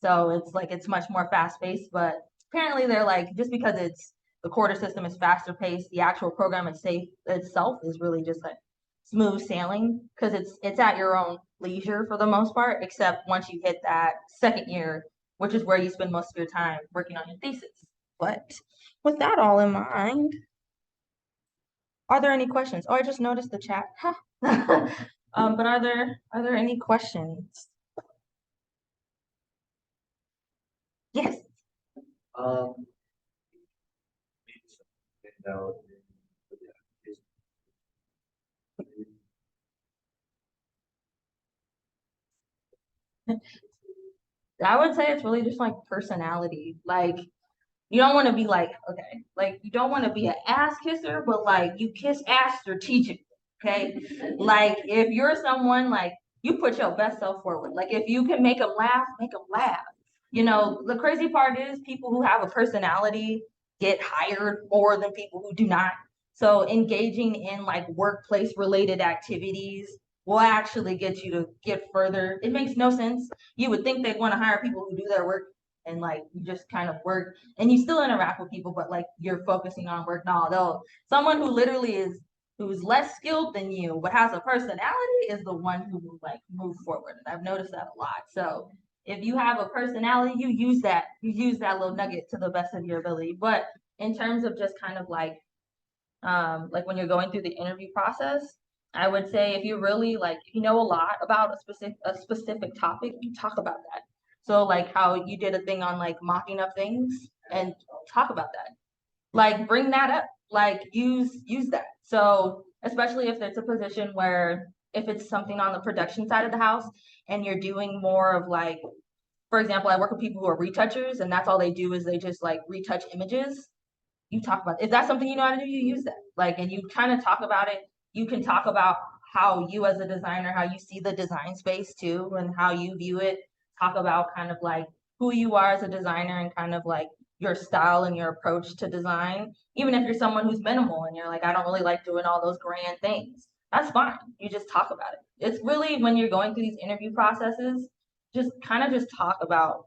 So it's like it's much more fast paced, but apparently they're like, just because it's the quarter system is faster paced, the actual program itself is really just like smooth sailing because it's at your own leisure for the most part, except once you hit that second year, which is where you spend most of your time working on your thesis. But with that all in mind, are there any questions? Oh, I just noticed the chat. Huh. But are there any questions? Yes. Um, maybe something about I would say it's really just like personality. Like you don't want to be like, okay, like you don't want to be an ass kisser, but like you kiss ass strategically. Okay. Like if you're someone like you put your best self forward. Like if you can make them laugh, make them laugh. You know, the crazy part is people who have a personality get hired more than people who do not. So engaging in like workplace related activities will actually get you to get further. It makes no sense. You would think they'd want to hire people who do their work and like you just kind of work and you still interact with people, but like you're focusing on work. No, though someone who literally is who's less skilled than you but has a personality is the one who will like move forward. And I've noticed that a lot. So if you have a personality, you use that little nugget to the best of your ability. But in terms of just kind of like when you're going through the interview process, I would say if you really like if you know a lot about a specific topic, you talk about that. So like how you did a thing on like mocking up things and talk about that. Like bring that up. Like use that. So especially if it's a position where if it's something on the production side of the house and you're doing more of like for example, I work with people who are retouchers and that's all they do is they just like retouch images. You talk about if that's something you know how to do, you use that. Like and you kind of talk about it. You can talk about how you as a designer, how you see the design space too, and how you view it. Talk about kind of like who you are as a designer and kind of like your style and your approach to design. Even if you're someone who's minimal and you're like, I don't really like doing all those grand things. That's fine. You just talk about it. It's really when you're going through these interview processes, just kind of just talk about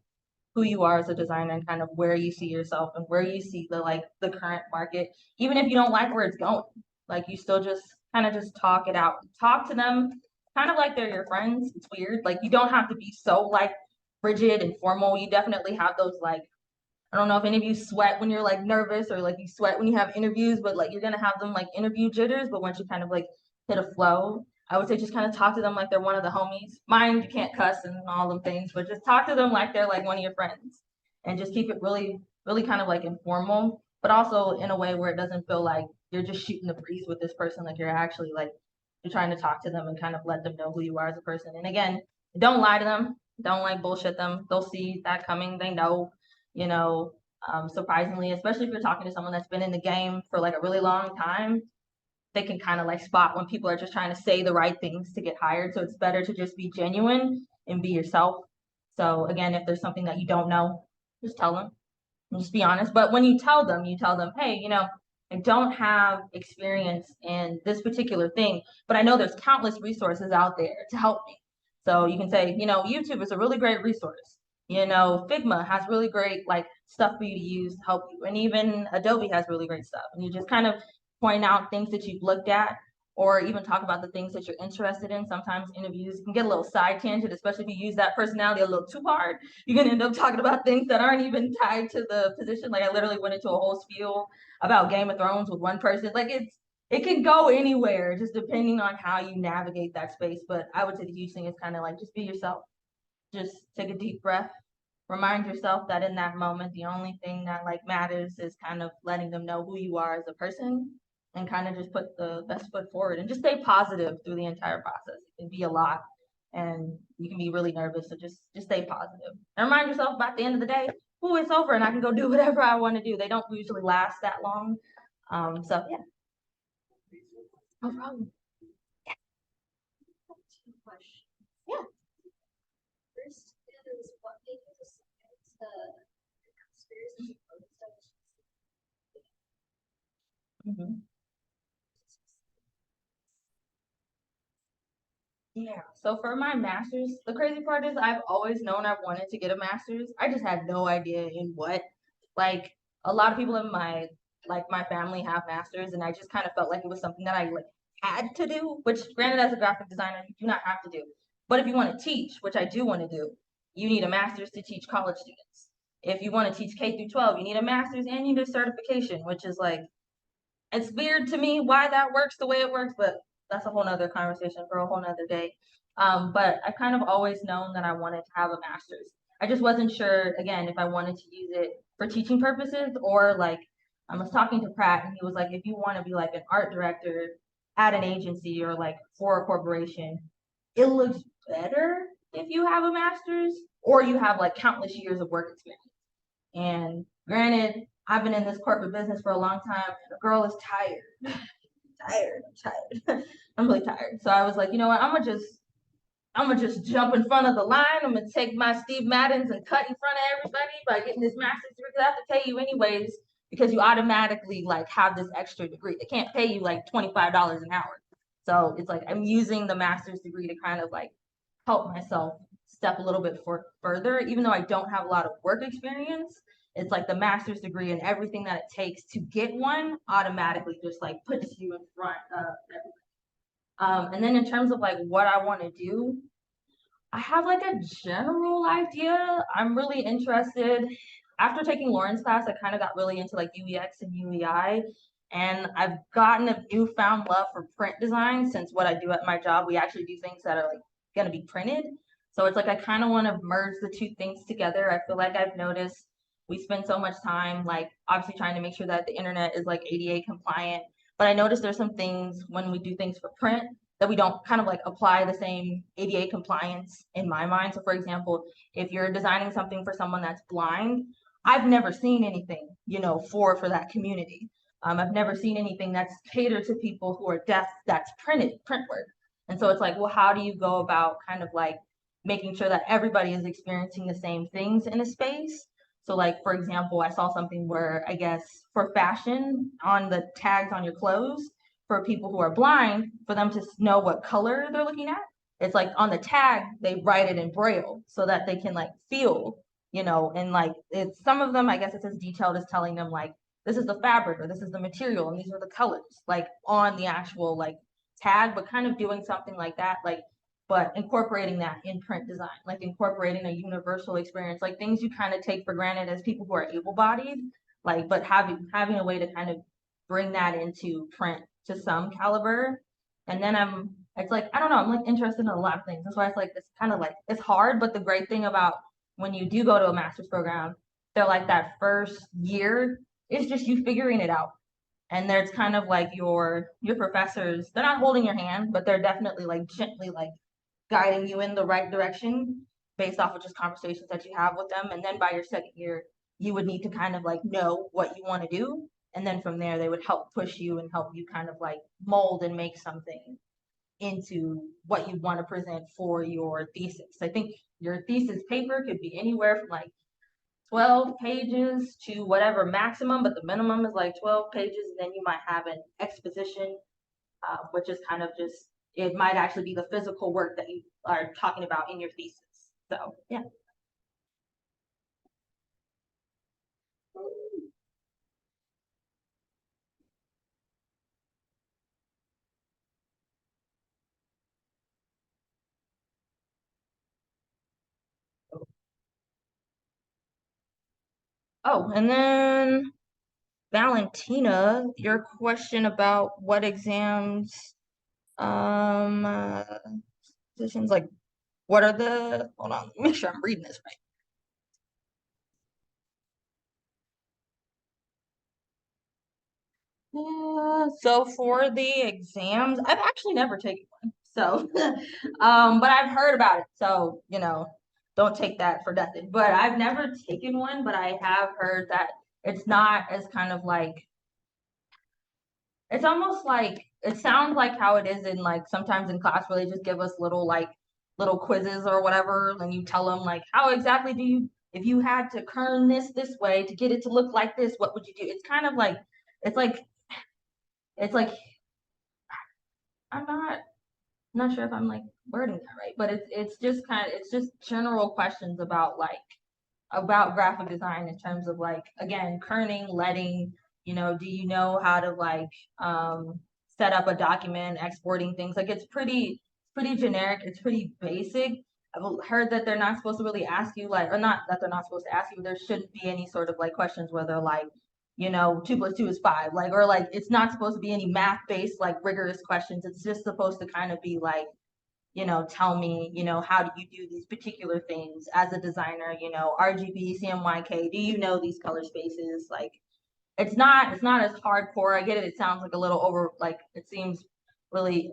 who you are as a designer and kind of where you see yourself and where you see the like the current market, even if you don't like where it's going. Like you still just kind of just talk it out. Talk to them kind of like they're your friends. It's weird. Like you don't have to be so like rigid and formal. You definitely have those like I don't know if any of you sweat when you're like nervous or like you sweat when you have interviews, but like you're gonna have them like interview jitters. But once you kind of like hit a flow, I would say just kind of talk to them like they're one of the homies. Mind you can't cuss and all them things, but just talk to them like they're like one of your friends, and just keep it really, really kind of like informal, but also in a way where it doesn't feel like you're just shooting the breeze with this person. Like you're actually like you're trying to talk to them and kind of let them know who you are as a person. And again, don't lie to them. Don't like bullshit them. They'll see that coming. They know you know, surprisingly, especially if you're talking to someone that's been in the game for like a really long time, they can kind of like spot when people are just trying to say the right things to get hired. So it's better to just be genuine and be yourself. So again, if there's something that you don't know, just tell them. Just be honest. But when you tell them, hey, I don't have experience in this particular thing, but I know there's countless resources out there to help me. So you can say, YouTube is a really great resource. Figma has really great like stuff for you to use to help you. And even Adobe has really great stuff. And you just kind of point out things that you've looked at or even talk about the things that you're interested in. Sometimes interviews can get a little side tangent, especially if you use that personality a little too hard. You're gonna end up talking about things that aren't even tied to the position. Like I literally went into a whole spiel about Game of Thrones with one person. Like it can go anywhere, just depending on how you navigate that space. But I would say the huge thing is kind of like just be yourself. Just take a deep breath. Remind yourself that in that moment, the only thing that like matters is kind of letting them know who you are as a person and kind of just put the best foot forward and just stay positive through the entire process. It can be a lot and you can be really nervous. So just stay positive. And remind yourself by the end of the day, oh, it's over and I can go do whatever I want to do. They don't usually last that long. So yeah. No problem. Yeah. First is what made you decide to conspiracy Mhm. Yeah. So for my master's, the crazy part is I've always known I wanted to get a master's. I just had no idea in what. Like a lot of people in my family have masters, and I just kind of felt like it was something that I like had to do. Which, granted, as a graphic designer, you do not have to do. But if you want to teach, which I do want to do, you need a master's to teach college students. If you want to teach K through 12, you need a master's and you need a certification, which is like it's weird to me why that works the way it works, but that's a whole nother conversation for a whole nother day. But I've kind of always known that I wanted to have a master's. I just wasn't sure, again, if I wanted to use it for teaching purposes or like I was talking to Pratt and he was like, if you want to be like an art director at an agency or like for a corporation, it looks better if you have a master's or you have like countless years of work experience. And granted, I've been in this corporate business for a long time, and the girl is tired. I'm tired. I'm really tired. So I was like, you know what? I'm gonna just jump in front of the line. I'm gonna take my Steve Maddens and cut in front of everybody by getting this master's degree. Because I have to pay you anyways because you automatically like have this extra degree. They can't pay you like $25 an hour. So it's like I'm using the master's degree to kind of like help myself step a little bit further, even though I don't have a lot of work experience. It's like the master's degree and everything that it takes to get one automatically just like puts you in front of everything. And then in terms of like what I want to do, I have like a general idea. I'm really interested. After taking Lauren's class, I kind of got really into like UEX and UEI, and I've gotten a newfound love for print design since what I do at my job. We actually do things that are like going to be printed. So it's like I kind of want to merge the two things together. I feel like I've noticed we spend so much time like obviously trying to make sure that the internet is like ADA compliant, but I noticed there's some things when we do things for print that we don't kind of like apply the same ADA compliance in my mind. So for example, if you're designing something for someone that's blind, I've never seen anything, for that community. I've never seen anything that's catered to people who are deaf that's print work. And so it's like, well, how do you go about kind of like making sure that everybody is experiencing the same things in a space? So like, for example, I saw something where I guess for fashion on the tags on your clothes, for people who are blind, for them to know what color they're looking at. It's like on the tag, they write it in Braille so that they can like feel, and like it's some of them, I guess it's as detailed as telling them like, this is the fabric or this is the material and these are the colors, like on the actual like tag, but kind of doing something like that, like, but incorporating that in print design, like incorporating a universal experience, like things you kind of take for granted as people who are able-bodied, like, but having a way to kind of bring that into print to some caliber. And then it's like, I don't know, I'm like interested in a lot of things. That's why it's like, it's kind of like, it's hard, but the great thing about when you do go to a master's program, they're like that first year, it's just you figuring it out. And there's kind of like your professors, they're not holding your hand, but they're definitely like gently like guiding you in the right direction based off of just conversations that you have with them. And then by your second year, you would need to kind of like know what you want to do. And then from there, they would help push you and help you kind of like mold and make something into what you want to present for your thesis. I think your thesis paper could be anywhere from like 12 pages to whatever maximum, but the minimum is like 12 pages. And then you might have an exposition, which is kind of just, it might actually be the physical work that you are talking about in your thesis. So, yeah. Oh, and then Valentina, your question about what exams, um, uh, positions, like, what are hold on, make sure I'm reading this right. So for the exams, I've actually never taken one. So, but I've heard about it. So, don't take that for nothing. But I've never taken one, but I have heard that it's not as kind of like, it's almost like, it sounds like how it is in like sometimes in class where they just give us little quizzes or whatever, and you tell them like, how exactly do you, if you had to kern this way to get it to look like this, what would you do? It's kind of like, it's like, it's like I'm not sure if I'm like wording that right, but it's just it's just general questions about about graphic design in terms of like again kerning, letting, do you know how to like set up a document, exporting things, like it's pretty generic, it's pretty basic. I've heard that they're not supposed to really ask you like, or not that they're not supposed to ask you, there shouldn't be any sort of like questions where they're like, 2 + 2 is 5, like, or like it's not supposed to be any math-based like rigorous questions. It's just supposed to kind of be like, tell me, how do you do these particular things as a designer, RGB, CMYK, do you know these color spaces? Like it's not as hardcore. I get it. It sounds like a little over, like it seems really,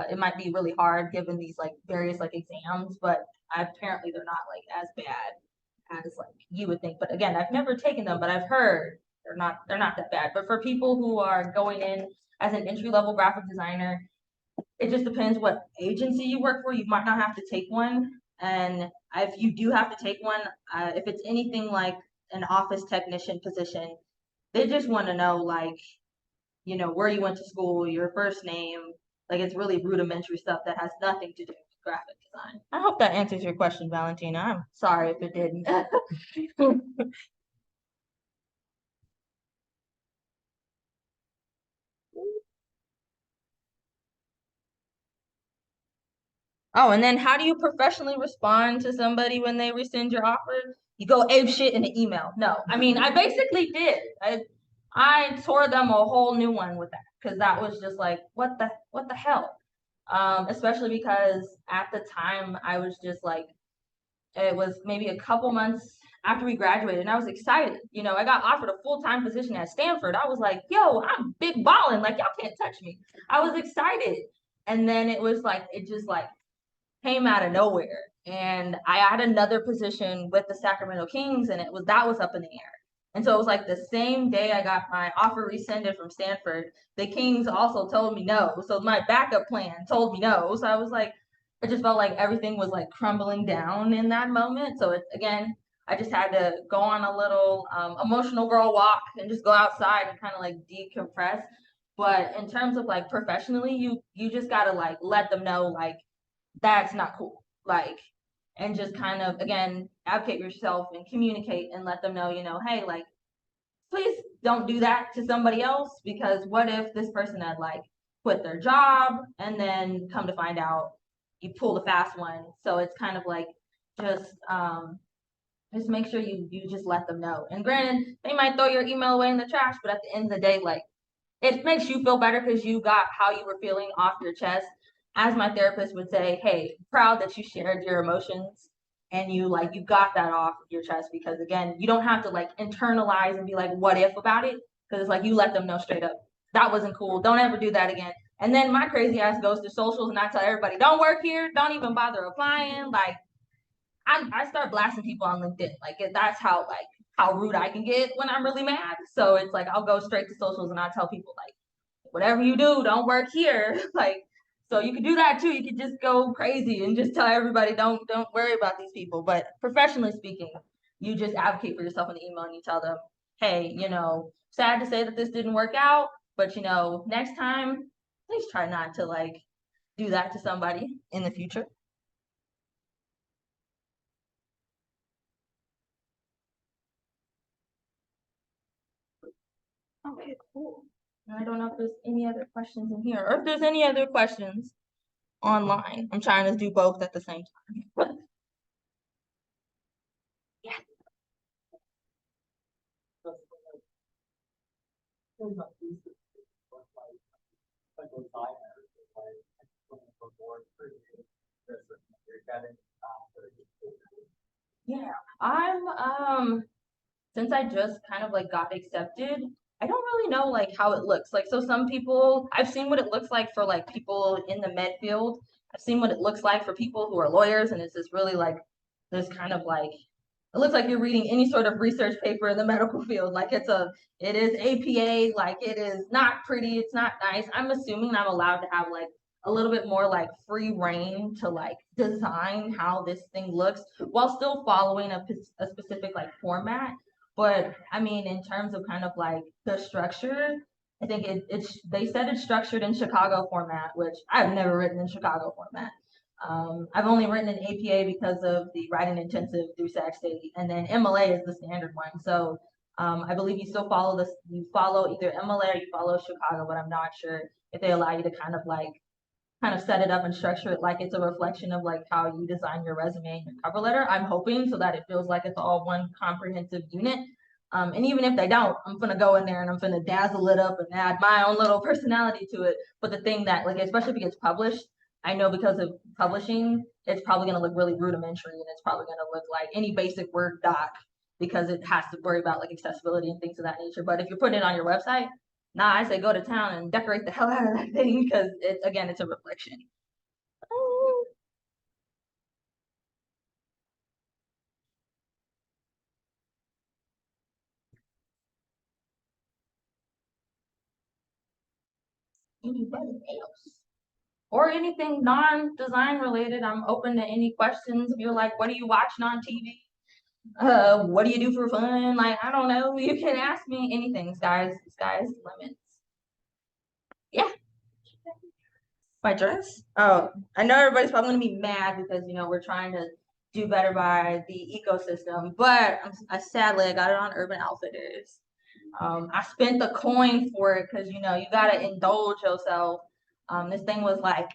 it might be really hard given these like various like exams, but apparently they're not like as bad as like you would think. But again, I've never taken them, but I've heard they're not that bad. But for people who are going in as an entry-level graphic designer, it just depends what agency you work for. You might not have to take one. And if you do have to take one, if it's anything like an office technician position, they just want to know like, where you went to school, your first name, Like it's really rudimentary stuff that has nothing to do with graphic design. I hope that answers your question, Valentina. I'm sorry if it didn't. Oh, and then how do you professionally respond to somebody when they rescind your offer? You go ape shit in the email. No, I mean, I basically did. I tore them a whole new one with that because that was just like, what the hell? Especially because at the time I was just like, it was maybe a couple months after we graduated, and I was excited. You know, I got offered a full-time position at Stanford. I was like, yo, I'm big balling. Like, y'all can't touch me. I was excited. And then it was like, it just like came out of nowhere. And I had another position with the Sacramento Kings, and that was up in the air. And so it was like the same day I got my offer rescinded from Stanford, the Kings also told me no. So my backup plan told me no. So I was like, it just felt like everything was like crumbling down in that moment. So it, again, I just had to go on a little emotional girl walk and just go outside and kind of like decompress. But in terms of like professionally, you just gotta like let them know like that's not cool. Like, and just kind of again advocate yourself and communicate and let them know, you know, hey, like, please don't do that to somebody else because what if this person had like quit their job and then come to find out you pulled a fast one. So it's kind of like just just make sure you just let them know. And granted, they might throw your email away in the trash, but at the end of the day, like it makes you feel better because you got how you were feeling off your chest. As my therapist would say, hey, proud that you shared your emotions and you got that off your chest because again, you don't have to like internalize and be like, what if about it? Because it's like you let them know straight up. That wasn't cool. Don't ever do that again. And then my crazy ass goes to socials and I tell everybody, don't work here, don't even bother applying. Like I start blasting people on LinkedIn. Like that's how rude I can get when I'm really mad. So it's like I'll go straight to socials and I tell people like whatever you do, don't work here. Like so you can do that too. You can just go crazy and just tell everybody don't worry about these people. But professionally speaking, you just advocate for yourself in the email and you tell them, hey, you know, sad to say that this didn't work out, but you know, next time, please try not to like do that to somebody in the future. Okay, cool. I don't know if there's any other questions in here or if there's any other questions online. I'm trying to do both at the same time. Yeah. Yeah, I'm since I just kind of like got accepted, I don't really know like how it looks. Like so some people I've seen what it looks like for like people in the med field. I've seen what it looks like for people who are lawyers and it's just really like this kind of like it looks like you're reading any sort of research paper in the medical field. Like it is APA, like it is not pretty, it's not nice. I'm assuming I'm allowed to have like a little bit more like free reign to like design how this thing looks while still following a specific like format. But I mean, in terms of kind of like the structure, I think it's they said it's structured in Chicago format, which I've never written in Chicago format. I've only written in APA because of the writing intensive through Sac State, and then MLA is the standard one. So I believe you still follow this. You follow either MLA or you follow Chicago, but I'm not sure if they allow you to kind of set it up and structure it like it's a reflection of like how you design your resume and your cover letter. I'm hoping so that it feels like it's all one comprehensive unit. And even if they don't, I'm gonna go in there and I'm gonna dazzle it up and add my own little personality to it. But the thing that like, especially if it gets published, I know because of publishing, it's probably gonna look really rudimentary and it's probably gonna look like any basic Word doc because it has to worry about like accessibility and things of that nature. But if you're putting it on your website, nah, I say go to town and decorate the hell out of that thing because it's again, it's a reflection. Oh, anybody else? Or anything non-design related. I'm open to any questions. If you're like, what are you watching on TV? What do you do for fun? Like, I don't know. You can ask me anything. Sky's limits. Yeah. My dress? Oh, I know everybody's probably gonna be mad because we're trying to do better by the ecosystem, but sadly I got it on Urban Outfitters. I spent the coin for it because you gotta indulge yourself. This thing was like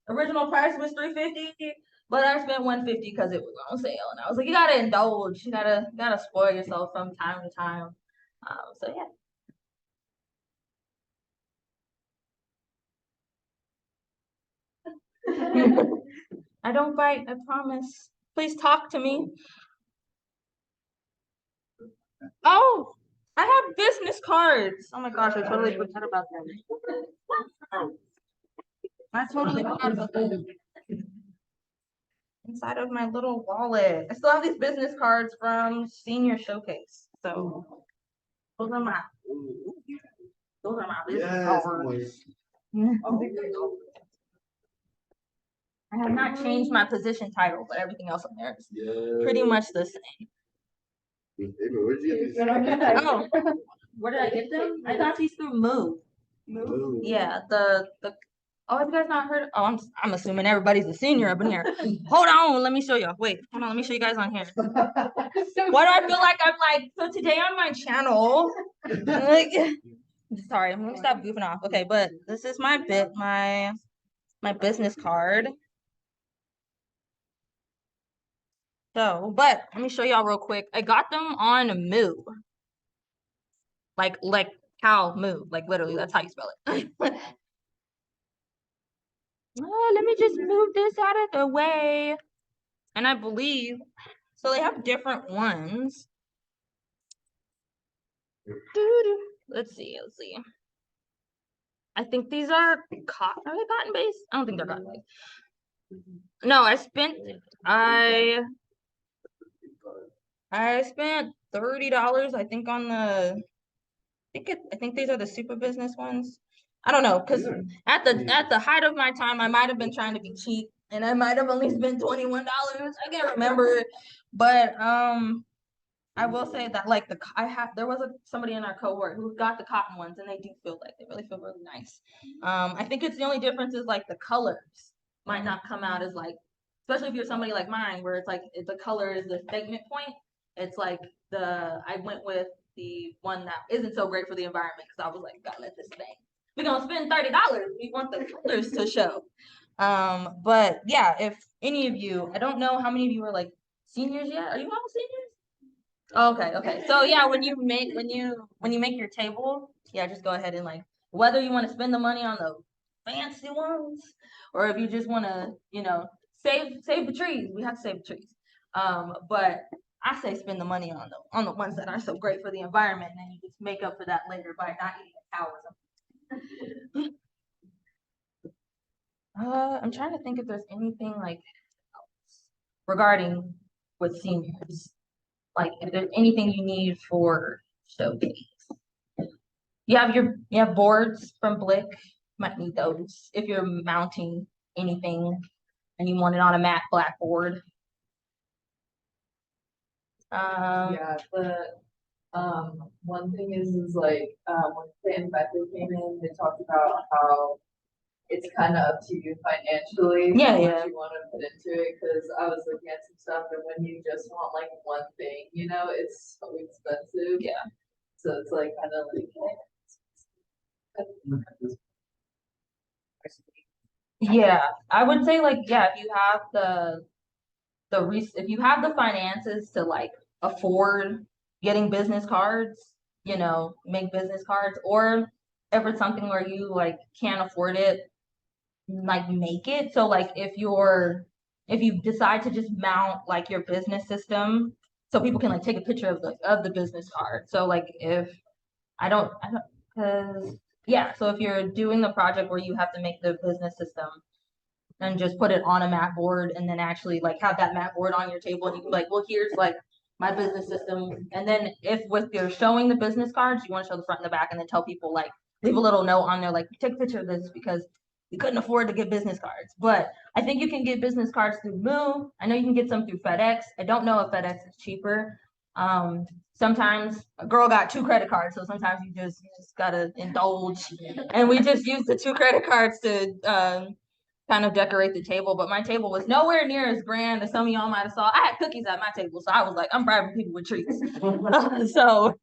original price was $350, but I spent $150 because it was on sale, and I was like, you gotta indulge, you gotta spoil yourself from time to time. So yeah. I don't bite, I promise. Please talk to me. Oh, I have business cards. Oh my gosh, I totally forgot about them. I totally forgot about them. Inside of my little wallet. I still have these business cards from senior showcase. So those are my business Yes, cards. boy. I have not changed my position title, but everything else on there is Yeah. pretty much the same. Hey, bro, where'd you get these? Oh, where did I get them? I got these through Move. Ooh. Yeah, the oh, have you guys not heard? Oh, I'm assuming everybody's a senior up in here. Hold on, let me show you. Wait, hold on, let me show you guys on here. Why do I feel like I'm like so today on my channel? Like, sorry, I'm gonna stop goofing off. Okay, but this is my business card. So, but let me show y'all real quick. I got them on Moo. Like cow moo. Like literally, that's how you spell it. Oh, let me just move this out of the way. And I believe so they have different ones. Doo-doo. Let's see. I think these are cotton. Are they cotton based? I don't think they're cotton based. No, I spent $30, I think, on the I think these are the super business ones. I don't know, because at the height of my time, I might have been trying to be cheap and I might have only spent $21. I can't remember. But I will say that like there was somebody in our cohort who got the cotton ones and they really feel really nice. I think it's the only difference is like the colors might not come out as like, especially if you're somebody like mine where it's like if the color is the statement point. It's like I went with the one that isn't so great for the environment because I was like, gotta let this thing. We're gonna spend $30. We want the colors to show. But yeah, if any of you, I don't know how many of you are like seniors yet. Are you all seniors? Okay. So yeah, when you make your table, yeah, just go ahead and like whether you want to spend the money on the fancy ones or if you just want to, save the trees. We have to save the trees. But I say spend the money on the ones that are so great for the environment, and then you just make up for that later by not eating a cow or something. I'm trying to think if there's anything like regarding with seniors. Like if there's anything you need for showcase. You have boards from Blick, might need those if you're mounting anything and you want it on a matte blackboard. Yeah, one thing is like, when Plan Becker came in, they talked about how it's kind of up to you financially. Yeah, how yeah. much you want to put into it, because I was looking at some stuff and when you just want like one thing, it's so expensive. Yeah. So it's like kind of like, Yeah, I would say like yeah, if you have if you have the finances to like afford getting business cards, make business cards, or if it's something where you like can't afford it, like make it. So like if you decide to just mount like your business system so people can like take a picture of the business card. So like if I don't because yeah, so if you're doing the project where you have to make the business system and just put it on a mat board and then actually like have that mat board on your table and you can be like, well, here's like my business system. And then if with you're showing the business cards, you want to show the front and the back and then tell people like leave a little note on there like take a picture of this because we couldn't afford to get business cards. But I think you can get business cards through Move. I know you can get some through FedEx. I don't know if FedEx is cheaper. sometimes a girl got 2 credit cards, so sometimes you just gotta indulge. And we just used the 2 credit cards to kind of decorate the table. But my table was nowhere near as grand as some of y'all might have saw. I had cookies at my table, so I was like, I'm bribing people with treats. So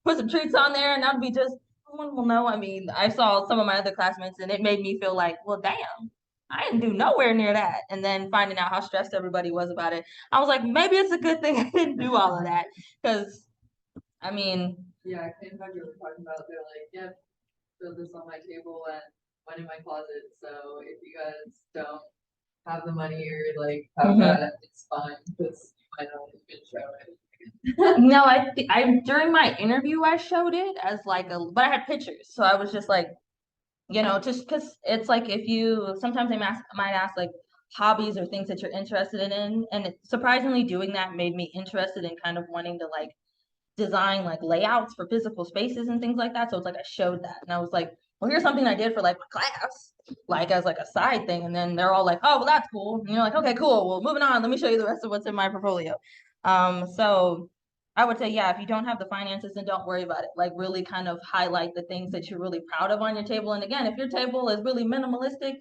put some treats on there, and that'd be just no one will know. I mean, I saw some of my other classmates, and it made me feel like, well, damn. I didn't do nowhere near that. And then finding out how stressed everybody was about it, I was like, maybe it's a good thing I didn't do all of that. Because, I mean, Yeah, I can't imagine what we're talking about. They're like, yep, throw this on my table and one in my closet. So if you guys don't have the money or like have Mhm. that, it's fine because you might not even show it. no, I during my interview I showed it as like but I had pictures, so I was just like, just because it's like if you sometimes they might ask like hobbies or things that you're interested in, and surprisingly doing that made me interested in kind of wanting to like design like layouts for physical spaces and things like that. So it's like I showed that, and I was like, well, here's something I did for like my class, like as like a side thing, and then they're all like, oh, well, that's cool. And you're like, okay, cool. Well, moving on. Let me show you the rest of what's in my portfolio. So I would say, yeah, if you don't have the finances, then don't worry about it. Like really kind of highlight the things that you're really proud of on your table. And again, if your table is really minimalistic,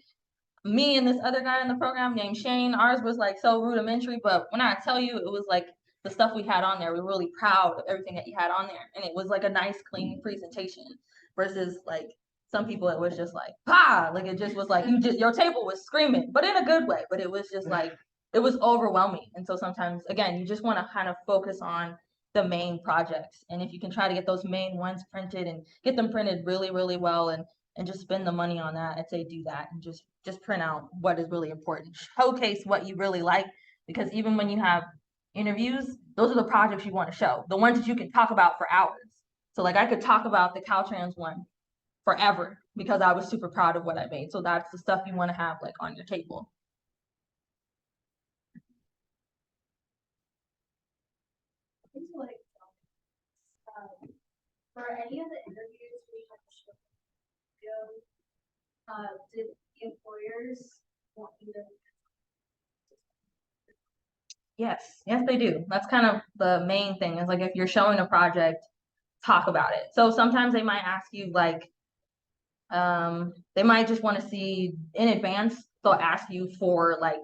me and this other guy in the program named Shane, ours was like so rudimentary, but when I tell you it was like the stuff we had on there, we were really proud of everything that you had on there. And it was like a nice, clean presentation versus like some people it was just like, pa, like it just was like your table was screaming, but in a good way. But it was just like it was overwhelming. And so sometimes again, you just want to kind of focus on the main projects. And if you can try to get those main ones printed and get them printed really, really well and just spend the money on that, I'd say do that and just print out what is really important. Showcase what you really like, because even when you have interviews, those are the projects you want to show, the ones that you can talk about for hours. So like I could talk about the Caltrans one forever because I was super proud of what I made. So that's the stuff you want to have like on your table. Things like, for any of the interviews we had to show, did the employers want you to? Yes, they do. That's kind of the main thing is like if you're showing a project, talk about it. So sometimes they might ask you like, they might just want to see in advance, they'll ask you for like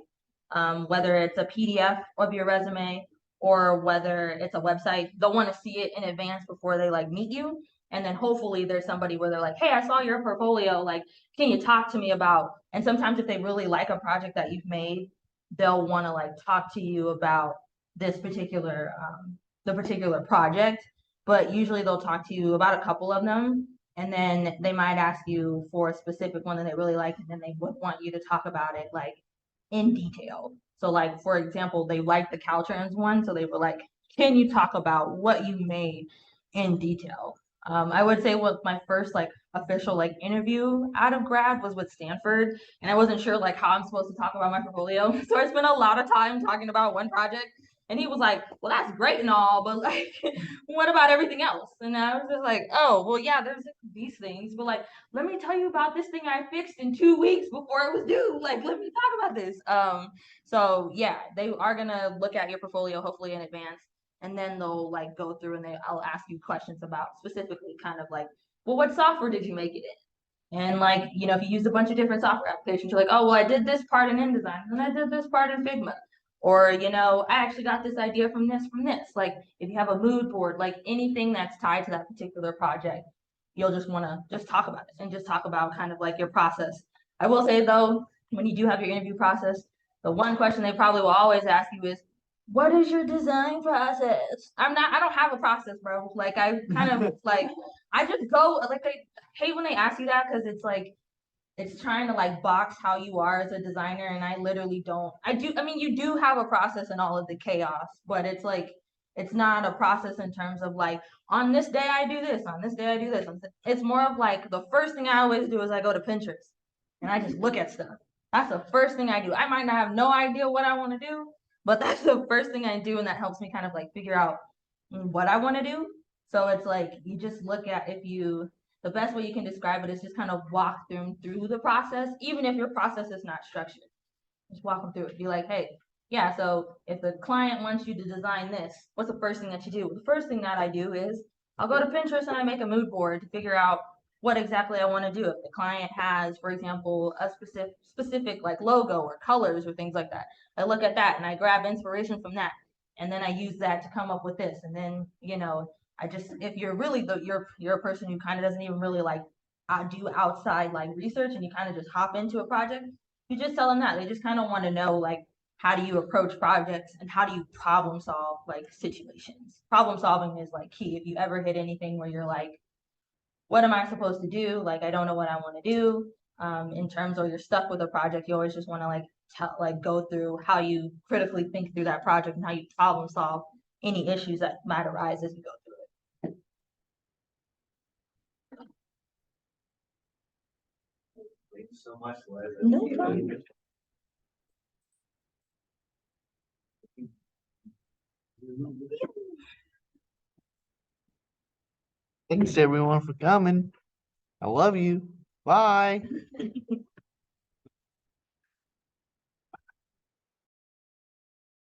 whether it's a PDF of your resume or whether it's a website. They'll want to see it in advance before they like meet you. And then hopefully there's somebody where they're like, hey, I saw your portfolio. Like, can you talk to me about? And sometimes if they really like a project that you've made, they'll want to like talk to you about this particular the particular project. But usually they'll talk to you about a couple of them, and then they might ask you for a specific one that they really like, and then they would want you to talk about it like in detail. So like for example, they liked the Caltrans one, so they were like, can you talk about what you made in detail? I would say what my first like official like interview out of grad was with Stanford, and I wasn't sure like how I'm supposed to talk about my portfolio. So I spent a lot of time talking about one project, and he was like, well, that's great and all, but like, what about everything else? And I was just like, oh, well, yeah, there's these things, but like, let me tell you about this thing I fixed in 2 weeks before it was due. Like, let me talk about this. So yeah, they are gonna look at your portfolio hopefully in advance, and then they'll like go through and I'll ask you questions about specifically kind of like, well, what software did you make it in? And like, if you use a bunch of different software applications, you're like, oh, well, I did this part in InDesign, and I did this part in Figma. Or, I actually got this idea from this. Like, if you have a mood board, like anything that's tied to that particular project, you'll just want to just talk about it and just talk about kind of like your process. I will say though, when you do have your interview process, the one question they probably will always ask you is, what is your design process? I don't have a process, bro. Like, I kind of like, I just go, like, I hate when they ask you that because it's like, it's trying to like box how you are as a designer, and I literally don't. I mean, you do have a process in all of the chaos, but it's like it's not a process in terms of like on this day I do this, on this day I do this. It's more of like the first thing I always do is I go to Pinterest and I just look at stuff. That's the first thing I do. I might not have no idea what I want to do, but that's the first thing I do, and that helps me kind of like figure out what I want to do. So it's like you just look at the best way you can describe it is just kind of walk them through the process, even if your process is not structured. Just walk them through it. Be like, hey, Yeah, so if the client wants you to design this, what's the first thing that you do? The first thing that I do is I'll go to Pinterest and I make a mood board to figure out what exactly I want to do. If the client has, for example, a specific like logo or colors or things like that, I look at that and I grab inspiration from that, and then I use that to come up with this. And then I just if you're really you're a person who kind of doesn't even really like do outside like research and you kind of just hop into a project, you just tell them that they just kind of want to know like how do you approach projects and how do you problem solve like situations. Problem solving is like key. If you ever hit anything where you're like, what am I supposed to do? Like, I don't know what I want to do. In terms or you're stuck with a project, you always just want to like go through how you critically think through that project and how you problem solve any issues that might arise as you go through it. Thank you so much, Liza. No problem. Thanks everyone for coming. I love you. Bye.